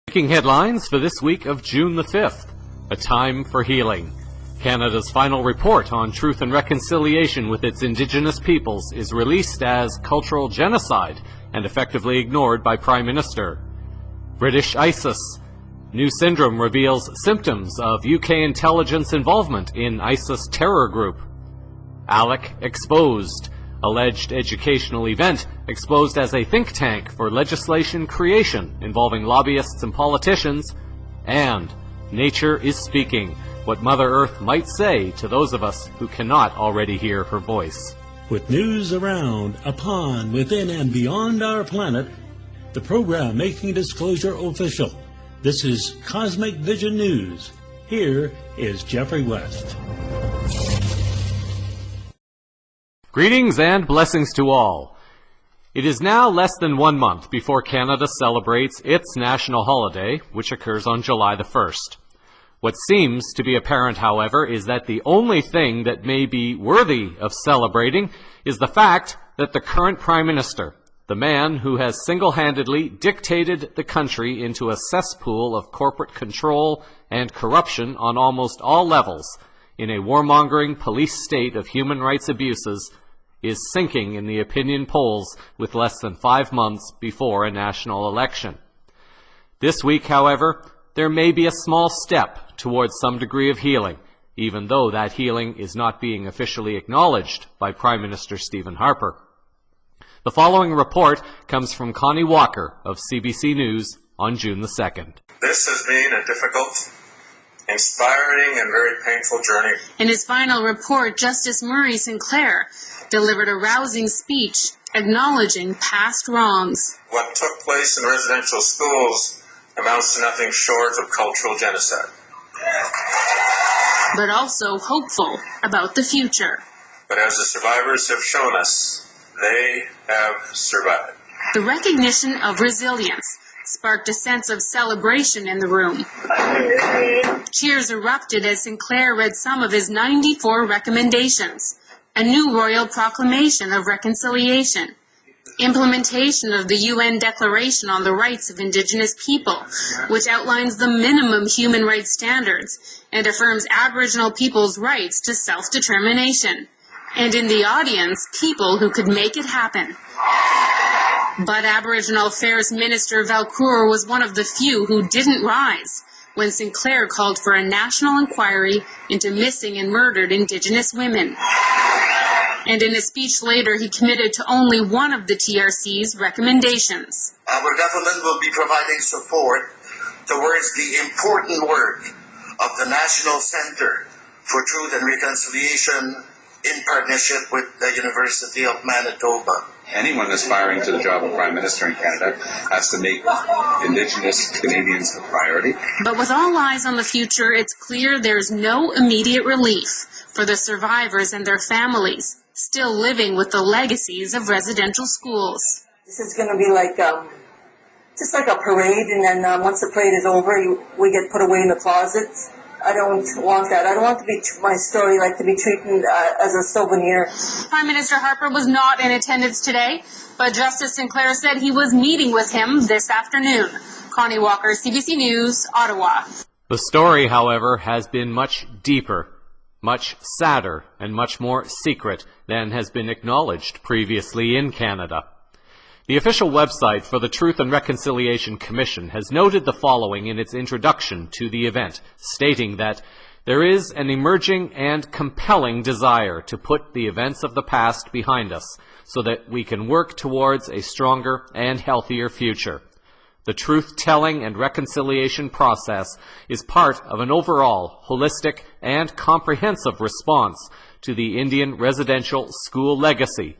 Making headlines for this week of June the 5th, a time for healing. Canada's final report on truth and reconciliation with its Indigenous peoples is released as cultural genocide and effectively ignored by Prime Minister. British ISIS. New syndrome reveals symptoms of UK intelligence involvement in ISIS terror group. ALEC exposed. Alleged educational event exposed as a think tank for legislation creation involving lobbyists and politicians. And nature is speaking, what Mother Earth might say to those of us who cannot already hear her voice. With news around, upon, within, and beyond our planet, the program making disclosure official. This is Cosmic Vision News. Here is Jeffrey West. Greetings and blessings to all. It is now less than 1 month before Canada celebrates its national holiday, which occurs on July the 1st. What seems to be apparent, however, is that the only thing that may be worthy of celebrating is the fact that the current Prime Minister, the man who has single-handedly dictated the country into a cesspool of corporate control and corruption on almost all levels, in a warmongering police state of human rights abuses, is sinking in the opinion polls with less than 5 months before a national election. This week, however, there may be a small step towards some degree of healing, even though that healing is not being officially acknowledged by Prime Minister Stephen Harper. The following report comes from Connie Walker of CBC News on June the 2nd. This has been a difficult, inspiring and very painful journey. In his final report, Justice Murray Sinclair delivered a rousing speech acknowledging past wrongs. What took place in residential schools amounts to nothing short of cultural genocide. But also hopeful about the future. But as the survivors have shown us, they have survived. The recognition of resilience sparked a sense of celebration in the room. Cheers erupted as Sinclair read some of his 94 recommendations. A new royal proclamation of reconciliation, implementation of the UN Declaration on the Rights of Indigenous People, which outlines the minimum human rights standards and affirms Aboriginal people's rights to self-determination, and in the audience, people who could make it happen. But Aboriginal Affairs Minister Valcour was one of the few who didn't rise when Sinclair called for a national inquiry into missing and murdered Indigenous women. And in a speech later, he committed to only one of the TRC's recommendations. Our government will be providing support towards the important work of the National Center for Truth and Reconciliation in partnership with the University of Manitoba. Anyone aspiring to the job of Prime Minister in Canada has to make Indigenous Canadians a priority. But with all eyes on the future, it's clear there's no immediate relief for the survivors and their families still living with the legacies of residential schools. This is going to be like just like a parade, and then once the parade is over, we get put away in the closet. I don't want that. I don't want to be my story to be treated as a souvenir. Prime Minister Harper was not in attendance today, but Justice Sinclair said he was meeting with him this afternoon. Connie Walker, CBC News, Ottawa. The story, however, has been much deeper, much sadder, and much more secret than has been acknowledged previously in Canada. The official website for the Truth and Reconciliation Commission has noted the following in its introduction to the event, stating that there is an emerging and compelling desire to put the events of the past behind us so that we can work towards a stronger and healthier future. The truth-telling and reconciliation process is part of an overall holistic and comprehensive response to the Indian residential school legacy,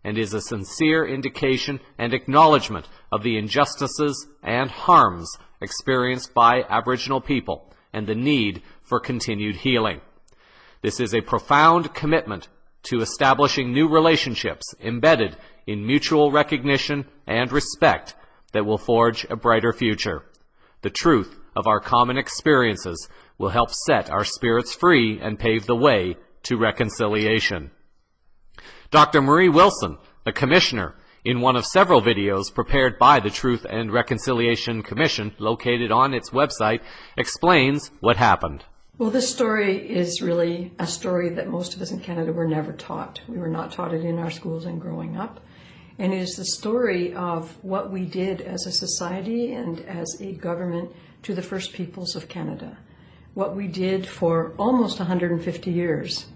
and is a sincere indication and acknowledgement of the injustices and harms experienced by Aboriginal people and the need for continued healing. This is a profound commitment to establishing new relationships embedded in mutual recognition and respect that will forge a brighter future. The truth of our common experiences will help set our spirits free and pave the way to reconciliation. Dr. Marie Wilson, the Commissioner, in one of several videos prepared by the Truth and Reconciliation Commission, located on its website, explains what happened. Well, this story is really a story that most of us in Canada were never taught. We were not taught it in our schools and growing up. And it is the story of what we did as a society and as a government to the First Peoples of Canada. What we did for almost 150 years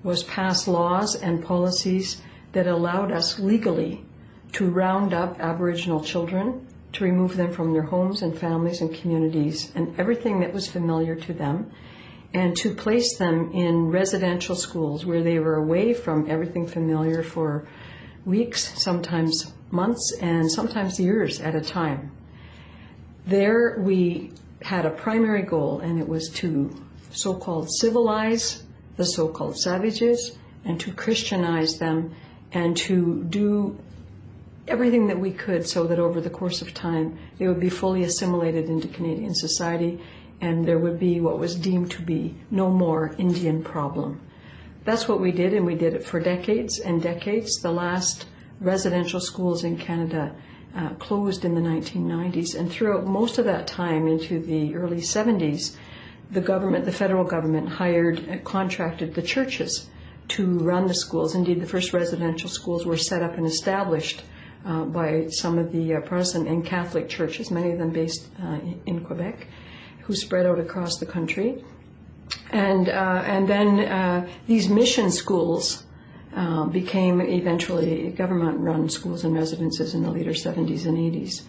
was pass laws and policies that allowed us legally to round up Aboriginal children, to remove them from their homes and families and communities and everything that was familiar to them, and to place them in residential schools where they were away from everything familiar for weeks, sometimes months, and sometimes years at a time. There we had a primary goal, and it was to so-called civilize the so-called savages and to Christianize them and to do everything that we could so that over the course of time they would be fully assimilated into Canadian society and there would be what was deemed to be no more Indian problem. That's what we did, and we did it for decades and decades. The last residential schools in Canada closed in the 1990s, and throughout most of that time into the early 70s, the federal government contracted the churches to run the schools. Indeed, the first residential schools were set up and established by some of the Protestant and Catholic churches, many of them based in Quebec, who spread out across the country. And then these mission schools became eventually government-run schools and residences in the later 70s and 80s.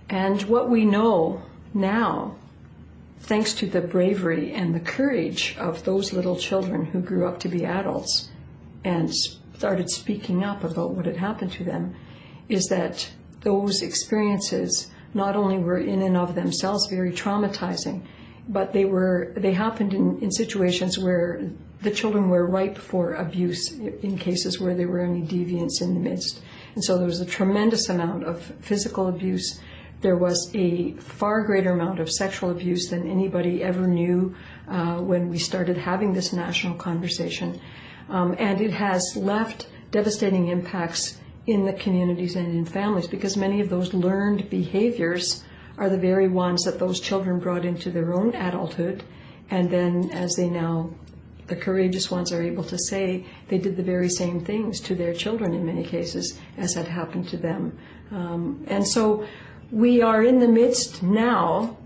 And what we know now, thanks to the bravery and the courage of those little children who grew up to be adults and started speaking up about what had happened to them, is that those experiences not only were in and of themselves very traumatizing, but they happened in situations where the children were ripe for abuse in cases where there were any deviants in the midst. And so there was a tremendous amount of physical abuse. There was a far greater amount of sexual abuse than anybody ever knew when we started having this national conversation. And it has left devastating impacts in the communities and in families, because many of those learned behaviors are the very ones that those children brought into their own adulthood, and then as the courageous ones are able to say, they did the very same things to their children in many cases as had happened to them. And so we are in the midst now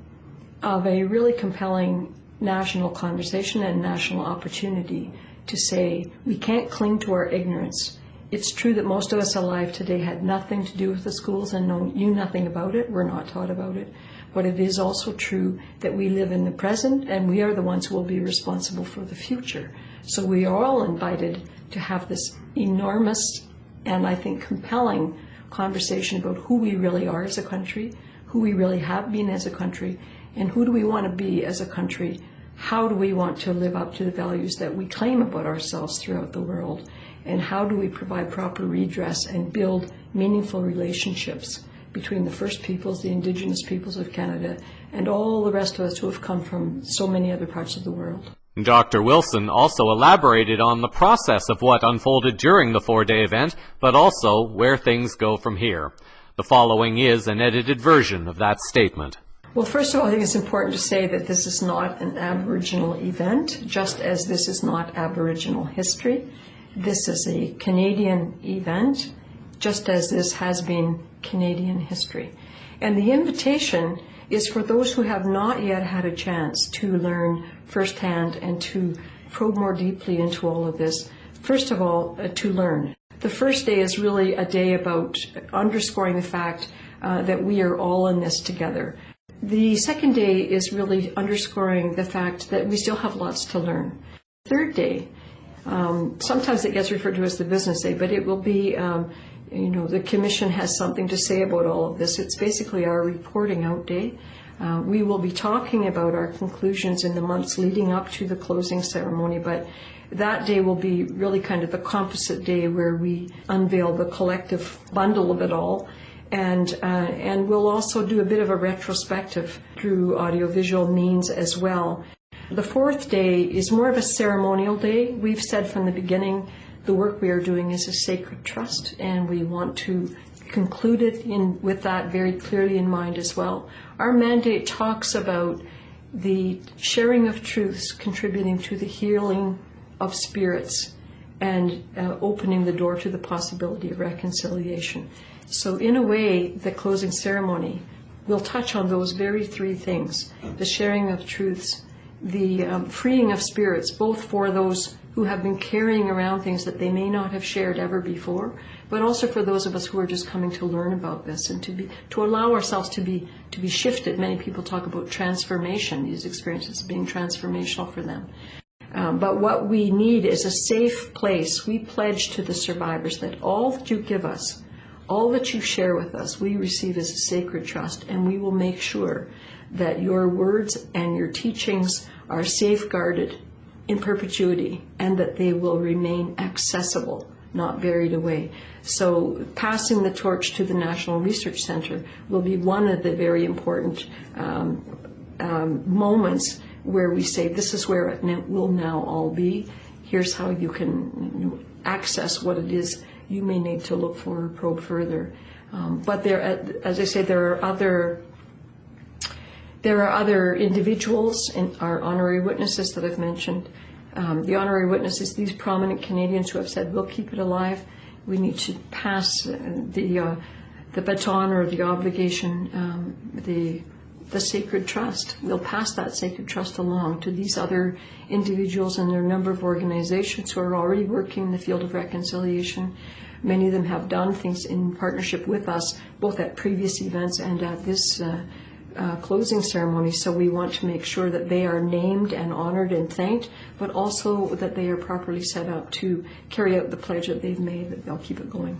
of a really compelling national conversation and national opportunity to say we can't cling to our ignorance. It's true that most of us alive today had nothing to do with the schools and knew nothing about it. We're not taught about it. But it is also true that we live in the present, and we are the ones who will be responsible for the future. So we are all invited to have this enormous and I think compelling conversation about who we really are as a country, who we really have been as a country, and who do we want to be as a country. How do we want to live up to the values that we claim about ourselves throughout the world? And how do we provide proper redress and build meaningful relationships between the First Peoples, the Indigenous peoples of Canada, and all the rest of us who have come from so many other parts of the world? Dr. Wilson also elaborated on the process of what unfolded during the four-day event, but also where things go from here. The following is an edited version of that statement. Well, first of all, I think it's important to say that this is not an Aboriginal event, just as this is not Aboriginal history. This is a Canadian event, just as this has been Canadian history. And the invitation is for those who have not yet had a chance to learn firsthand and to probe more deeply into all of this. First of all, to learn. The first day is really a day about underscoring the fact that we are all in this together. The second day is really underscoring the fact that we still have lots to learn. The third day, sometimes it gets referred to as the business day, but it will be, the Commission has something to say about all of this. It's basically our reporting out day. We will be talking about our conclusions in the months leading up to the closing ceremony, but that day will be really kind of the composite day where we unveil the collective bundle of it all. And we'll also do a bit of a retrospective through audiovisual means as well. The fourth day is more of a ceremonial day. We've said from the beginning the work we are doing is a sacred trust, and we want to concluded with that very clearly in mind as well. Our mandate talks about the sharing of truths contributing to the healing of spirits and opening the door to the possibility of reconciliation. So in a way, the closing ceremony will touch on those very three things: the sharing of truths, the freeing of spirits, both for those who have been carrying around things that they may not have shared ever before, but also for those of us who are just coming to learn about this and to allow ourselves to be shifted. Many people talk about transformation, these experiences being transformational for them. But what we need is a safe place. We pledge to the survivors that all that you give us, all that you share with us, we receive as a sacred trust, and we will make sure that your words and your teachings are safeguarded in perpetuity and that they will remain accessible, not buried away. So passing the torch to the National Research Center will be one of the very important moments where we say, this is where it will now all be. Here's how you can access what it is you may need to look for or probe further. But there, as I say, there are other individuals and our honorary witnesses that I've mentioned. The honorary witnesses, these prominent Canadians who have said, we'll keep it alive. We need to pass the baton or the obligation, the sacred trust. We'll pass that sacred trust along to these other individuals, and there are a number of organizations who are already working in the field of reconciliation. Many of them have done things in partnership with us, both at previous events and at this closing ceremony. So we want to make sure that they are named and honored and thanked, but also that they are properly set up to carry out the pledge that they've made, that they'll keep it going.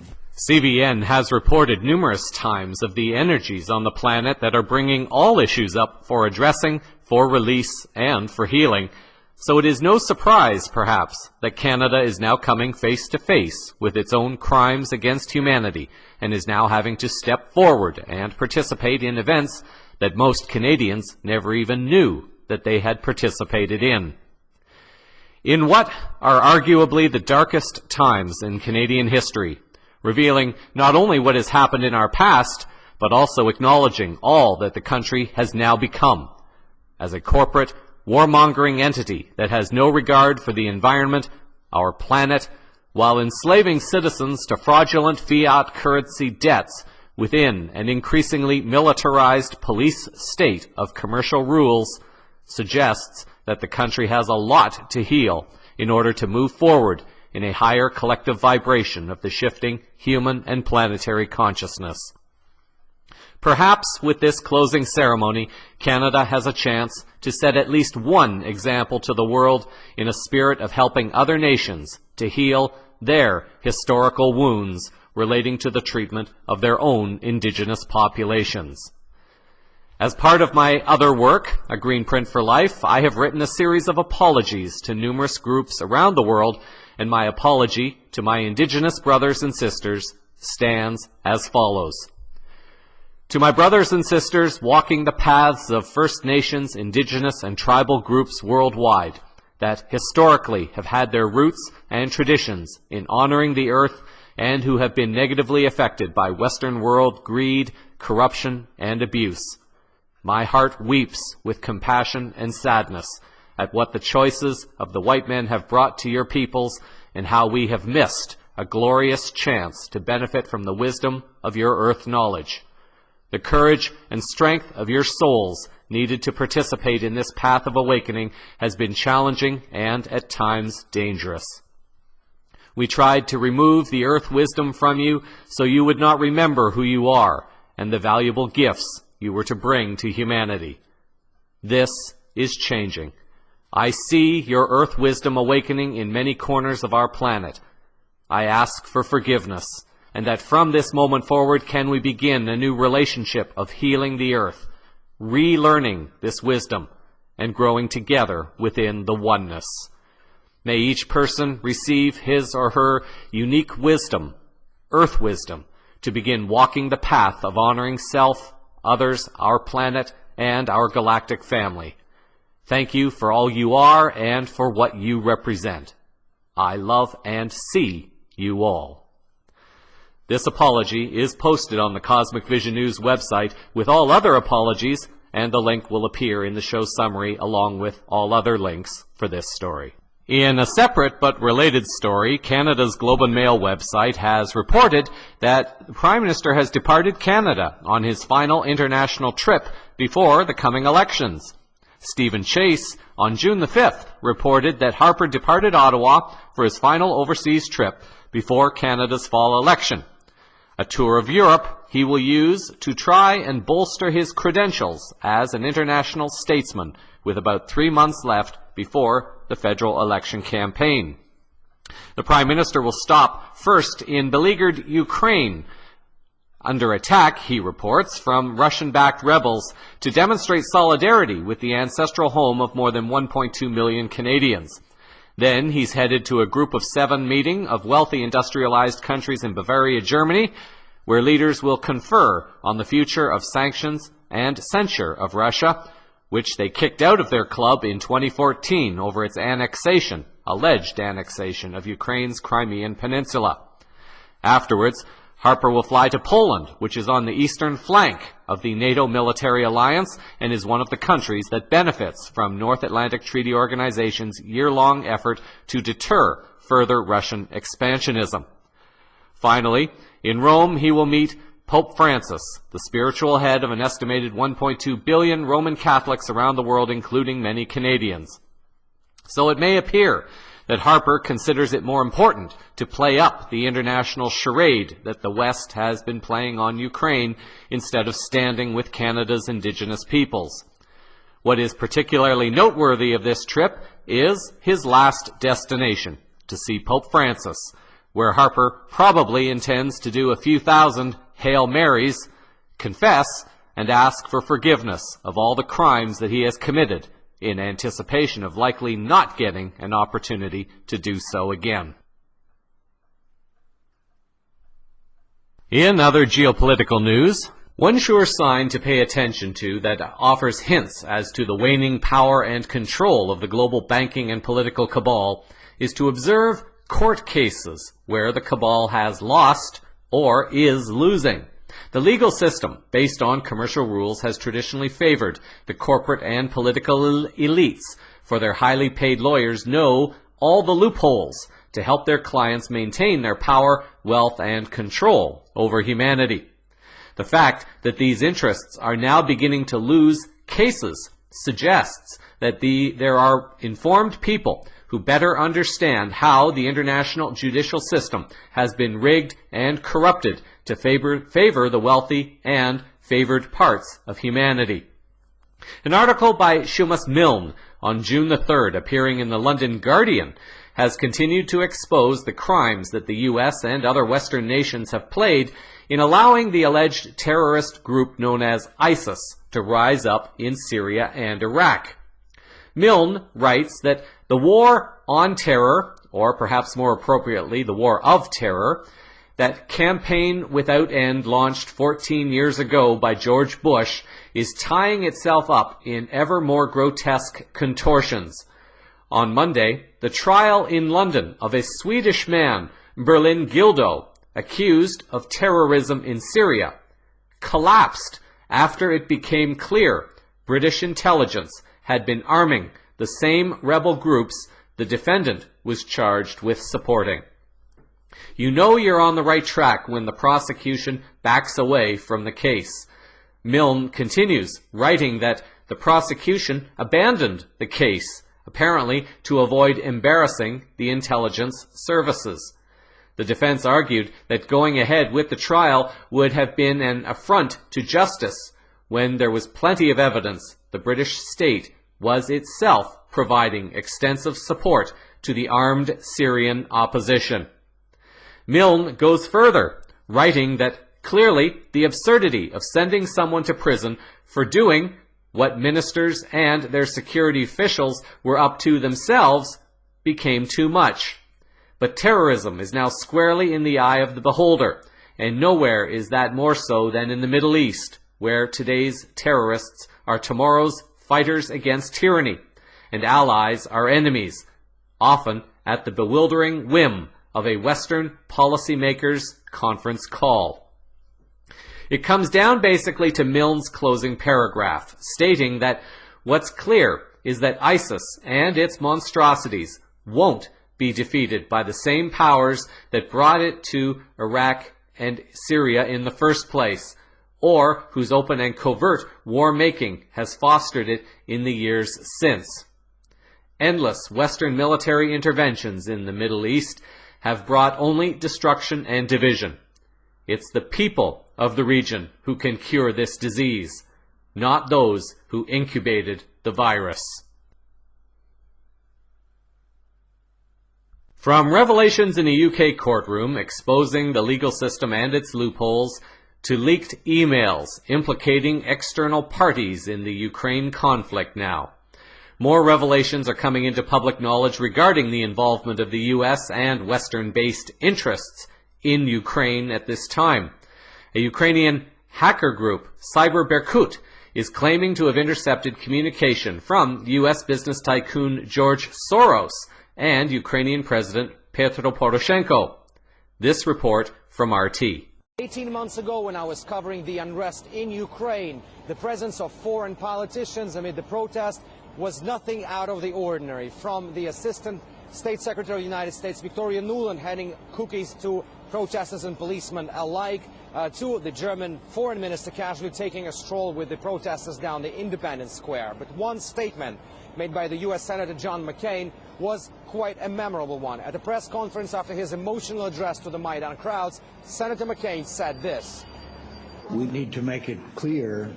CVN has reported numerous times of the energies on the planet that are bringing all issues up for addressing, for release, and for healing. So it is no surprise, perhaps, that Canada is now coming face to face with its own crimes against humanity and is now having to step forward and participate in events that most Canadians never even knew that they had participated in. In what are arguably the darkest times in Canadian history, revealing not only what has happened in our past, but also acknowledging all that the country has now become, as a corporate, warmongering entity that has no regard for the environment, our planet, while enslaving citizens to fraudulent fiat currency debts within an increasingly militarized police state of commercial rules, suggests that the country has a lot to heal in order to move forward in a higher collective vibration of the shifting human and planetary consciousness. Perhaps with this closing ceremony, Canada has a chance to set at least one example to the world in a spirit of helping other nations to heal their historical wounds relating to the treatment of their own Indigenous populations. As part of my other work, A Green Print for Life, I have written a series of apologies to numerous groups around the world, and my apology to my Indigenous brothers and sisters stands as follows. To my brothers and sisters walking the paths of First Nations, Indigenous, and tribal groups worldwide that historically have had their roots and traditions in honoring the earth and who have been negatively affected by Western world greed, corruption, and abuse, my heart weeps with compassion and sadness at what the choices of the white men have brought to your peoples and how we have missed a glorious chance to benefit from the wisdom of your earth knowledge. The courage and strength of your souls needed to participate in this path of awakening has been challenging and at times dangerous. We tried to remove the earth wisdom from you so you would not remember who you are and the valuable gifts you were to bring to humanity. This is changing. I see your earth wisdom awakening in many corners of our planet. I ask for forgiveness, and that from this moment forward can we begin a new relationship of healing the earth, relearning this wisdom, and growing together within the oneness. May each person receive his or her unique wisdom, earth wisdom, to begin walking the path of honoring self, others, our planet, and our galactic family. Thank you for all you are and for what you represent. I love and see you all. This apology is posted on the Cosmic Vision News website with all other apologies, and the link will appear in the show summary along with all other links for this story. In a separate but related story, Canada's Globe and Mail website has reported that the Prime Minister has departed Canada on his final international trip before the coming elections. Stephen Chase, on June the 5th, reported that Harper departed Ottawa for his final overseas trip before Canada's fall election. A tour of Europe he will use to try and bolster his credentials as an international statesman, with about 3 months left before the federal election campaign. The Prime Minister will stop first in beleaguered Ukraine, under attack, he reports, from Russian-backed rebels, to demonstrate solidarity with the ancestral home of more than 1.2 million Canadians. Then he's headed to a Group of 7 meeting of wealthy industrialized countries in Bavaria, Germany, where leaders will confer on the future of sanctions and censure of Russia, which they kicked out of their club in 2014 over its annexation, alleged annexation, of Ukraine's Crimean Peninsula. Afterwards, Harper will fly to Poland, which is on the eastern flank of the NATO military alliance and is one of the countries that benefits from North Atlantic Treaty Organization's year-long effort to deter further Russian expansionism. Finally, in Rome, he will meet Pope Francis, the spiritual head of an estimated 1.2 billion Roman Catholics around the world, including many Canadians. So it may appear that Harper considers it more important to play up the international charade that the West has been playing on Ukraine instead of standing with Canada's Indigenous peoples. What is particularly noteworthy of this trip is his last destination, to see Pope Francis, where Harper probably intends to do a few thousand Hail Marys, confess, and ask for forgiveness of all the crimes that he has committed, in anticipation of likely not getting an opportunity to do so again. In other geopolitical news, one sure sign to pay attention to that offers hints as to the waning power and control of the global banking and political cabal is to observe court cases where the cabal has lost or is losing. The legal system, based on commercial rules, has traditionally favored the corporate and political elites, for their highly paid lawyers know all the loopholes to help their clients maintain their power, wealth, and control over humanity. The fact that these interests are now beginning to lose cases suggests that there are informed people who better understand how the international judicial system has been rigged and corrupted to favor the wealthy and favored parts of humanity. An article by Seamus Milne on June the 3rd, appearing in the London Guardian, has continued to expose the crimes that the U.S. and other Western nations have played in allowing the alleged terrorist group known as ISIS to rise up in Syria and Iraq. Milne writes that the war on terror, or perhaps more appropriately, the war of terror, that campaign without end launched 14 years ago by George Bush is tying itself up in ever more grotesque contortions. On Monday, the trial in London of a Swedish man, Berlin Gildo, accused of terrorism in Syria, collapsed after it became clear British intelligence had been arming the same rebel groups the defendant was charged with supporting. You know you're on the right track when the prosecution backs away from the case. Milne continues, writing that the prosecution abandoned the case, apparently to avoid embarrassing the intelligence services. The defense argued that going ahead with the trial would have been an affront to justice when there was plenty of evidence the British state was itself providing extensive support to the armed Syrian opposition. Milne goes further, writing that clearly the absurdity of sending someone to prison for doing what ministers and their security officials were up to themselves became too much. But terrorism is now squarely in the eye of the beholder, and nowhere is that more so than in the Middle East, where today's terrorists are tomorrow's fighters against tyranny, and allies are enemies, often at the bewildering whim of a Western policymaker's conference call. It comes down basically to Milne's closing paragraph, stating that what's clear is that ISIS and its monstrosities won't be defeated by the same powers that brought it to Iraq and Syria in the first place, or whose open and covert war-making has fostered it in the years since. Endless Western military interventions in the Middle East have brought only destruction and division. It's the people of the region who can cure this disease, not those who incubated the virus. From revelations in a UK courtroom exposing the legal system and its loopholes, to leaked emails implicating external parties in the Ukraine conflict now. More revelations are coming into public knowledge regarding the involvement of the US and Western-based interests in Ukraine at this time. A Ukrainian hacker group, Cyber is claiming to have intercepted communication from US business tycoon George Soros and Ukrainian President Petro Poroshenko. This report from RT. 18 months ago, when I was covering the unrest in Ukraine, the presence of foreign politicians amid the protest was nothing out of the ordinary. From the Assistant State Secretary of the United States, Victoria Nuland, handing cookies to protesters and policemen alike, to the German Foreign Minister casually taking a stroll with the protesters down the Independence Square. But one statement made by the U.S. Senator John McCain was quite a memorable one. At a press conference after his emotional address to the Maidan crowds, Senator McCain said this. We need to make it clear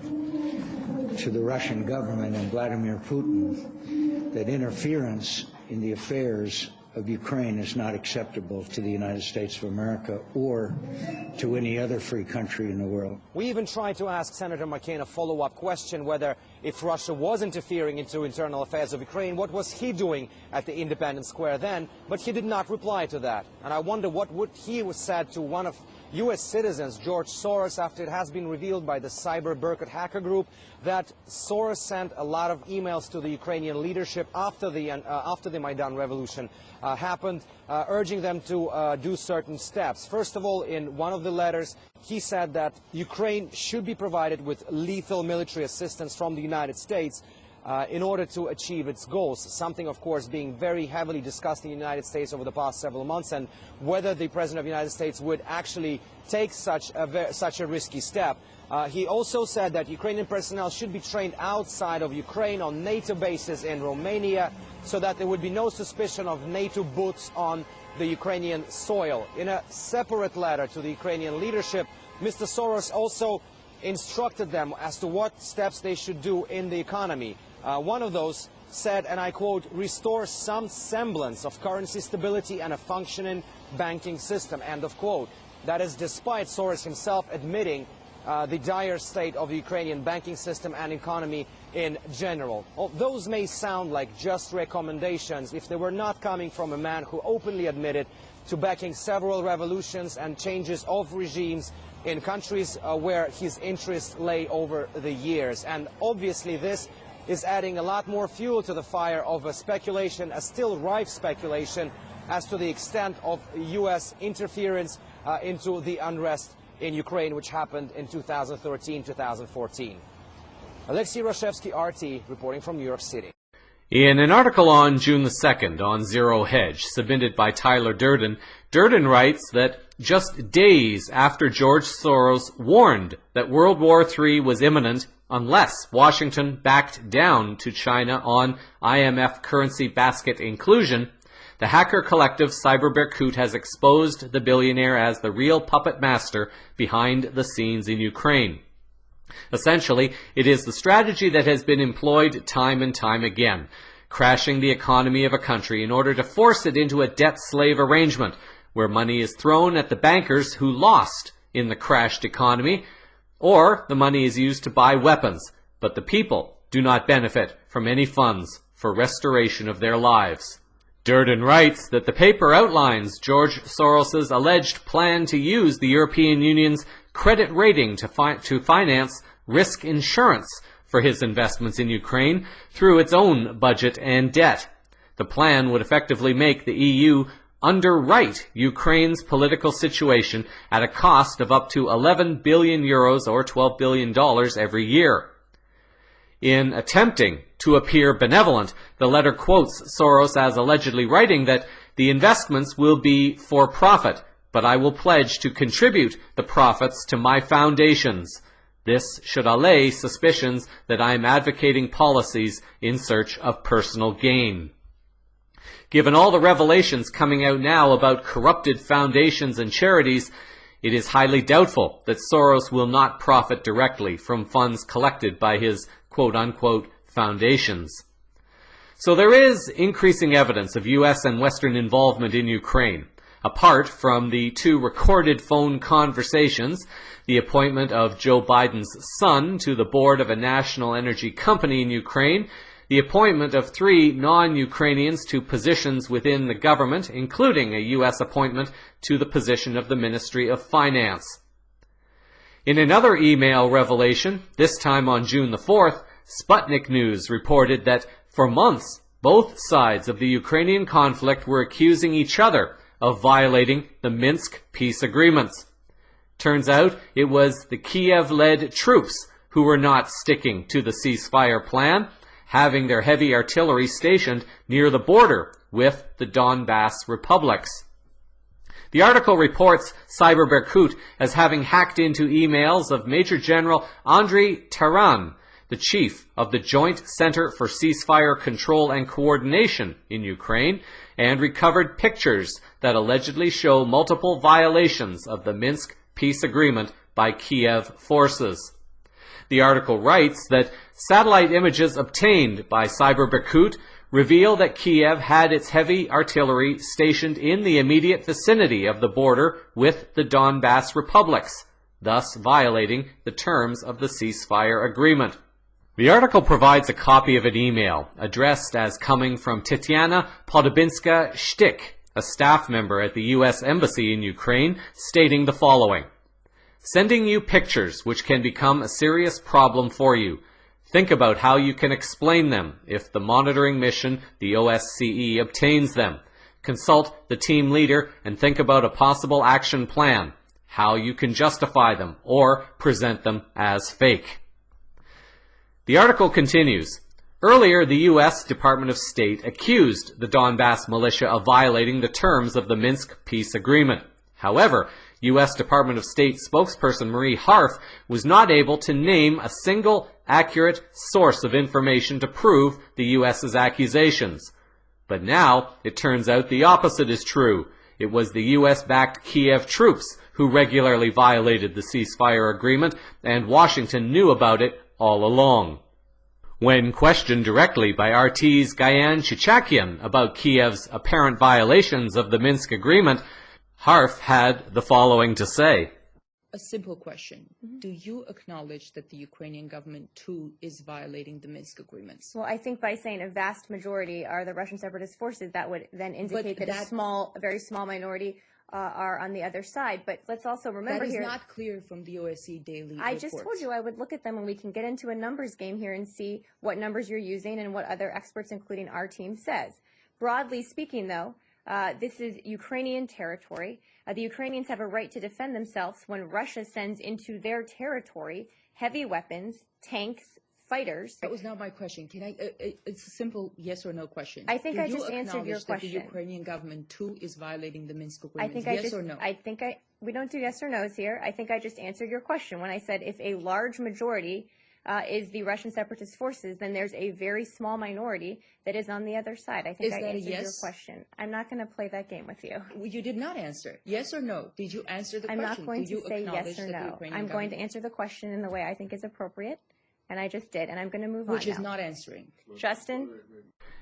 to the Russian government and Vladimir Putin that interference in the affairs of Ukraine is not acceptable to the United States of America or to any other free country in the world. We even tried to ask Senator McCain a follow-up question whether if Russia was interfering into internal affairs of Ukraine, what was he doing at the Independence Square then? But he did not reply to that. And I wonder what would he have said to one of U.S. citizens, George Soros, after it has been revealed by the Cyber hacker group that Soros sent a lot of emails to the Ukrainian leadership after the Maidan revolution happened, urging them to do certain steps. First of all, in one of the letters, he said that Ukraine should be provided with lethal military assistance from the United States in order to achieve its goals, something, of course, being very heavily discussed in the United States over the past several months, and whether the President of the United States would actually take such a risky step. He also said that Ukrainian personnel should be trained outside of Ukraine on NATO bases in Romania so that there would be no suspicion of NATO boots on the Ukrainian soil. In a separate letter to the Ukrainian leadership, Mr. Soros also instructed them as to what steps they should do in the economy. One of those said, and I quote, restore some semblance of currency stability and a functioning banking system, end of quote. That is despite Soros himself admitting the dire state of the Ukrainian banking system and economy in general. Those may sound like just recommendations if they were not coming from a man who openly admitted to backing several revolutions and changes of regimes in countries where his interests lay over the years. And obviously this is adding a lot more fuel to the fire of a speculation, a still rife speculation, as to the extent of U.S. interference into the unrest in Ukraine, which happened in 2013-2014. Alexei Rashevsky, RT, reporting from New York City. In an article on June the 2nd on Zero Hedge, submitted by Tyler Durden, Durden writes that just days after George Soros warned that World War III was imminent unless Washington backed down to China on IMF currency basket inclusion, the hacker collective Cyber has exposed the billionaire as the real puppet master behind the scenes in Ukraine. Essentially, it is the strategy that has been employed time and time again, crashing the economy of a country in order to force it into a debt-slave arrangement, where money is thrown at the bankers who lost in the crashed economy, or the money is used to buy weapons, but the people do not benefit from any funds for restoration of their lives. Durden writes that the paper outlines George Soros's alleged plan to use the European Union's credit rating to finance risk insurance for his investments in Ukraine through its own budget and debt. The plan would effectively make the EU underwrite Ukraine's political situation at a cost of up to 11 billion euros or $12 billion every year. In attempting to appear benevolent, the letter quotes Soros as allegedly writing that the investments will be for profit, but I will pledge to contribute the profits to my foundations. This should allay suspicions that I am advocating policies in search of personal gain. Given all the revelations coming out now about corrupted foundations and charities, it is highly doubtful that Soros will not profit directly from funds collected by his quote-unquote foundations. So there is increasing evidence of U.S. and Western involvement in Ukraine. Apart from the 2 recorded phone conversations, the appointment of Joe Biden's son to the board of a national energy company in Ukraine, the appointment of 3 non-Ukrainians to positions within the government, including a U.S. appointment to the position of the Ministry of Finance. In another email revelation, this time on June the 4th, Sputnik News reported that for months, both sides of the Ukrainian conflict were accusing each other of violating the Minsk peace agreements. Turns out it was the Kiev-led troops who were not sticking to the ceasefire plan, having their heavy artillery stationed near the border with the Donbass republics. The article reports Cyber Berkut as having hacked into emails of Major General Andriy Taran, the chief of the Joint Center for Ceasefire Control and Coordination in Ukraine, and recovered pictures that allegedly show multiple violations of the Minsk peace agreement by Kiev forces. The article writes that satellite images obtained by Cyber Berkut reveal that Kiev had its heavy artillery stationed in the immediate vicinity of the border with the Donbass republics, thus violating the terms of the ceasefire agreement. The article provides a copy of an email addressed as coming from Tetiana Podobinska-Shtik, a staff member at the U.S. Embassy in Ukraine, stating the following: "Sending you pictures which can become a serious problem for you. Think about how you can explain them if the monitoring mission, the OSCE, obtains them. Consult the team leader and think about a possible action plan, how you can justify them or present them as fake." The article continues. Earlier, the U.S. Department of State accused the Donbass militia of violating the terms of the Minsk peace agreement. However, U.S. Department of State spokesperson Marie Harf was not able to name a single accurate source of information to prove the U.S.'s accusations. But now, it turns out the opposite is true. It was the U.S.-backed Kiev troops who regularly violated the ceasefire agreement, and Washington knew about it all along. When questioned directly by RT's Gayan Chichakian about Kiev's apparent violations of the Minsk agreement, Harf had the following to say. A simple question. Do you acknowledge that the Ukrainian government, too, is violating the Minsk agreements? Well, I think by saying a vast majority are the Russian separatist forces, that would then indicate that a very small minority are on the other side. But let's also remember here... That is not clear from the OSCE daily I reports. just told you I would look at them and we can get into a numbers game here and see what numbers you're using and what other experts, including our team, says. Broadly speaking, though, this is Ukrainian territory. The Ukrainians have a right to defend themselves when Russia sends into their territory heavy weapons, tanks, fighters. That was not my question. Can I? It's a simple yes or no question. I think I just answered your question. Do you acknowledge that the Ukrainian government too is violating the Minsk agreement? Yes or no? We don't do yes or no's here. I think I just answered your question when I said if a large majority is the Russian separatist forces, then there's a very small minority that is on the other side. I think I answered your question. I'm not going to play that game with you. You did not answer. Yes or no? Did you answer the question? I'm not going to say yes or no. I'm going to answer the question in the way I think is appropriate. And I just did, and I'm going to move on. Which is not answering. Justin?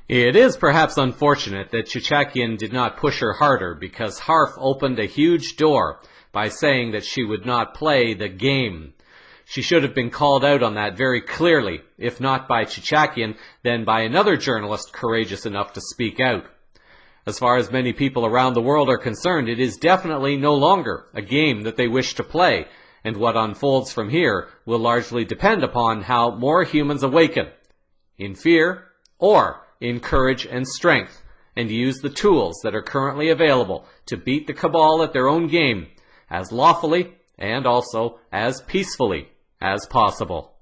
It is perhaps unfortunate that Chichakian did not push her harder, because Harf opened a huge door by saying that she would not play the game. She should have been called out on that very clearly, if not by Chichakian, then by another journalist courageous enough to speak out. As far as many people around the world are concerned, it is definitely no longer a game that they wish to play, and what unfolds from here will largely depend upon how more humans awaken, in fear or in courage and strength, and use the tools that are currently available to beat the cabal at their own game as lawfully and also as peacefully as possible.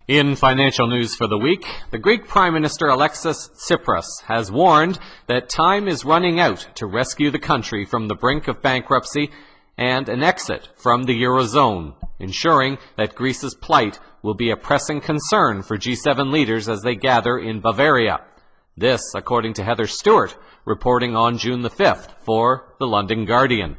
In financial news for the week, the Greek Prime Minister Alexis Tsipras has warned that time is running out to rescue the country from the brink of bankruptcy and an exit from the Eurozone, ensuring that Greece's plight will be a pressing concern for G7 leaders as they gather in Bavaria. This, according to Heather Stewart, reporting on June the 5th for the London Guardian.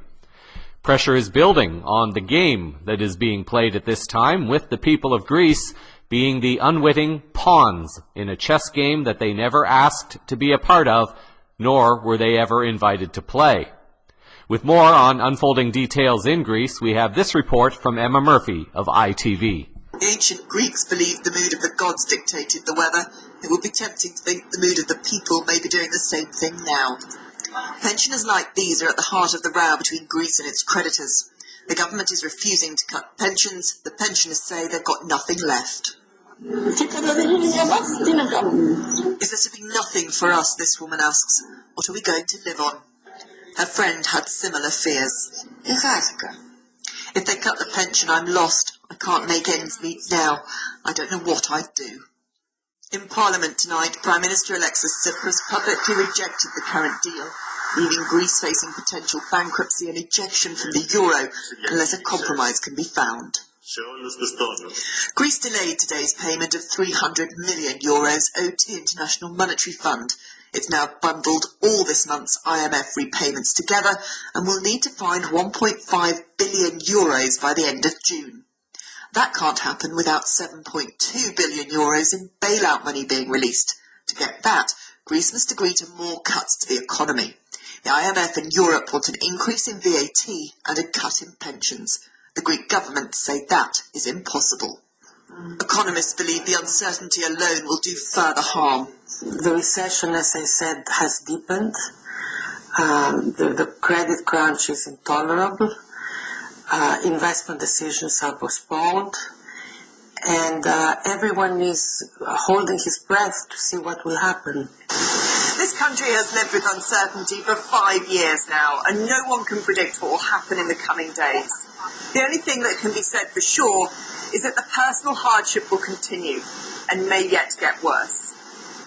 Pressure is building on the game that is being played at this time, with the people of Greece being the unwitting pawns in a chess game that they never asked to be a part of, nor were they ever invited to play. With more on unfolding details in Greece, we have this report from Emma Murphy of ITV. Ancient Greeks believed the mood of the gods dictated the weather. It would be tempting to think the mood of the people may be doing the same thing now. Pensioners like these are at the heart of the row between Greece and its creditors. The government is refusing to cut pensions. The pensioners say they've got nothing left. Is there to be nothing for us, this woman asks. What are we going to live on? Her friend had similar fears. If they cut the pension, I'm lost. I can't make ends meet now. I don't know what I'd do. In Parliament tonight, Prime Minister Alexis Tsipras publicly rejected the current deal, leaving Greece facing potential bankruptcy and ejection from the euro unless a compromise can be found. Greece delayed today's payment of €300 million owed to the International Monetary Fund. It's now bundled all this month's IMF repayments together and will need to find €1.5 billion by the end of June. That can't happen without €7.2 billion in bailout money being released. To get that, Greece must agree to more cuts to the economy. The IMF and Europe want an increase in VAT and a cut in pensions. The Greek government say that is impossible. Economists believe the uncertainty alone will do further harm. The recession, as I said, has deepened. The credit crunch is intolerable. Investment decisions are postponed. And everyone is holding his breath to see what will happen. This country has lived with uncertainty for 5 years now, and no one can predict what will happen in the coming days. The only thing that can be said for sure is that the personal hardship will continue and may yet get worse.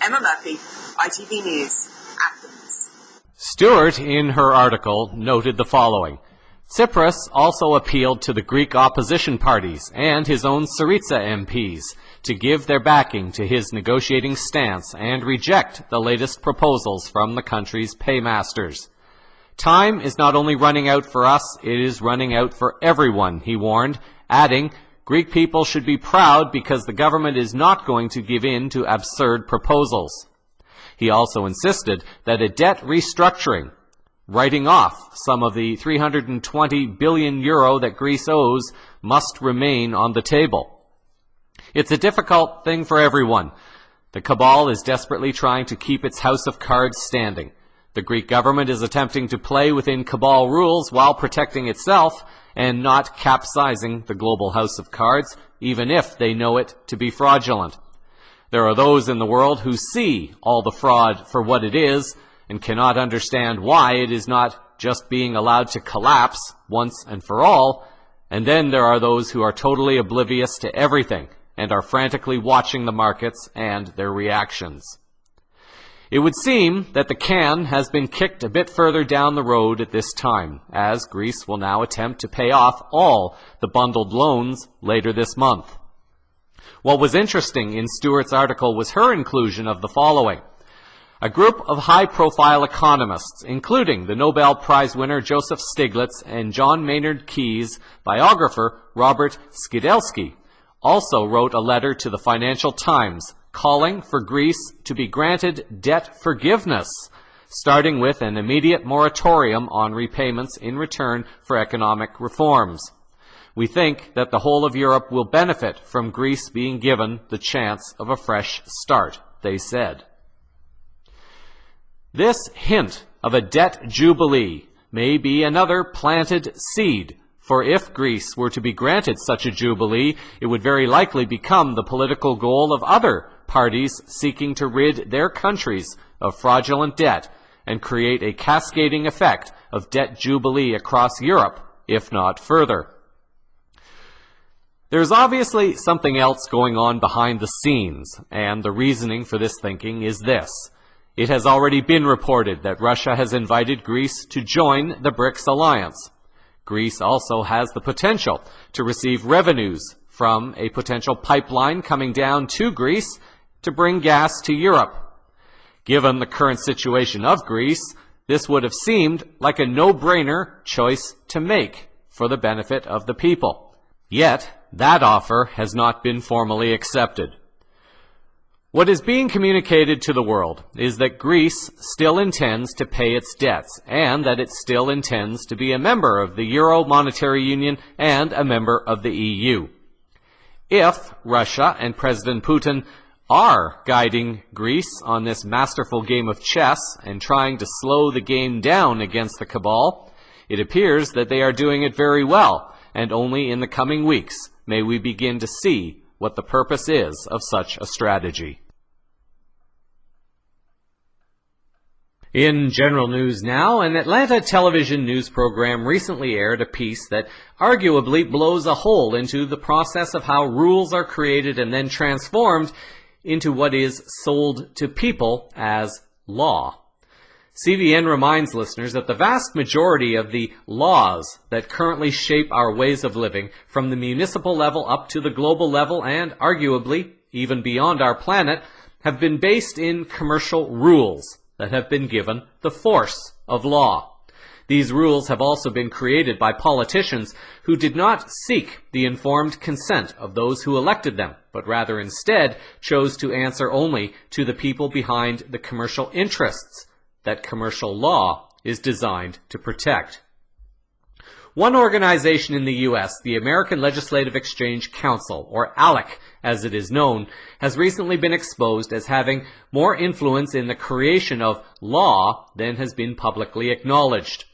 Emma Murphy, ITV News, Athens. Stewart, in her article, noted the following. Tsipras also appealed to the Greek opposition parties and his own Syriza MPs to give their backing to his negotiating stance and reject the latest proposals from the country's paymasters. Time is not only running out for us, it is running out for everyone, he warned, adding, Greek people should be proud because the government is not going to give in to absurd proposals. He also insisted that a debt restructuring, writing off some of the €320 billion that Greece owes, must remain on the table. It's a difficult thing for everyone. The cabal is desperately trying to keep its house of cards standing. The Greek government is attempting to play within cabal rules while protecting itself and not capsizing the global house of cards, even if they know it to be fraudulent. There are those in the world who see all the fraud for what it is and cannot understand why it is not just being allowed to collapse once and for all, and then there are those who are totally oblivious to everything and are frantically watching the markets and their reactions. It would seem that the can has been kicked a bit further down the road at this time, as Greece will now attempt to pay off all the bundled loans later this month. What was interesting in Stewart's article was her inclusion of the following. A group of high-profile economists, including the Nobel Prize winner Joseph Stiglitz and John Maynard Keyes' biographer Robert Skidelsky, also wrote a letter to the Financial Times calling for Greece to be granted debt forgiveness, starting with an immediate moratorium on repayments in return for economic reforms. We think that the whole of Europe will benefit from Greece being given the chance of a fresh start, they said. This hint of a debt jubilee may be another planted seed, for if Greece were to be granted such a jubilee, it would very likely become the political goal of other parties seeking to rid their countries of fraudulent debt and create a cascading effect of debt jubilee across Europe, if not further. There's obviously something else going on behind the scenes, and the reasoning for this thinking is this. It has already been reported that Russia has invited Greece to join the BRICS alliance. Greece also has the potential to receive revenues from a potential pipeline coming down to Greece to bring gas to Europe. Given the current situation of Greece, this would have seemed like a no-brainer choice to make for the benefit of the people. Yet, that offer has not been formally accepted. What is being communicated to the world is that Greece still intends to pay its debts and that it still intends to be a member of the Euro Monetary Union and a member of the EU. If Russia and President Putin are guiding Greece on this masterful game of chess and trying to slow the game down against the cabal, it appears that they are doing it very well, and only in the coming weeks may we begin to see what the purpose is of such a strategy. In general news now, an Atlanta television news program recently aired a piece that arguably blows a hole into the process of how rules are created and then transformed into what is sold to people as law. CVN reminds listeners that the vast majority of the laws that currently shape our ways of living, from the municipal level up to the global level and arguably even beyond our planet, have been based in commercial rules that have been given the force of law. These rules have also been created by politicians who did not seek the informed consent of those who elected them, but rather instead chose to answer only to the people behind the commercial interests that commercial law is designed to protect. One organization in the U.S., the American Legislative Exchange Council, or ALEC as it is known, has recently been exposed as having more influence in the creation of law than has been publicly acknowledged.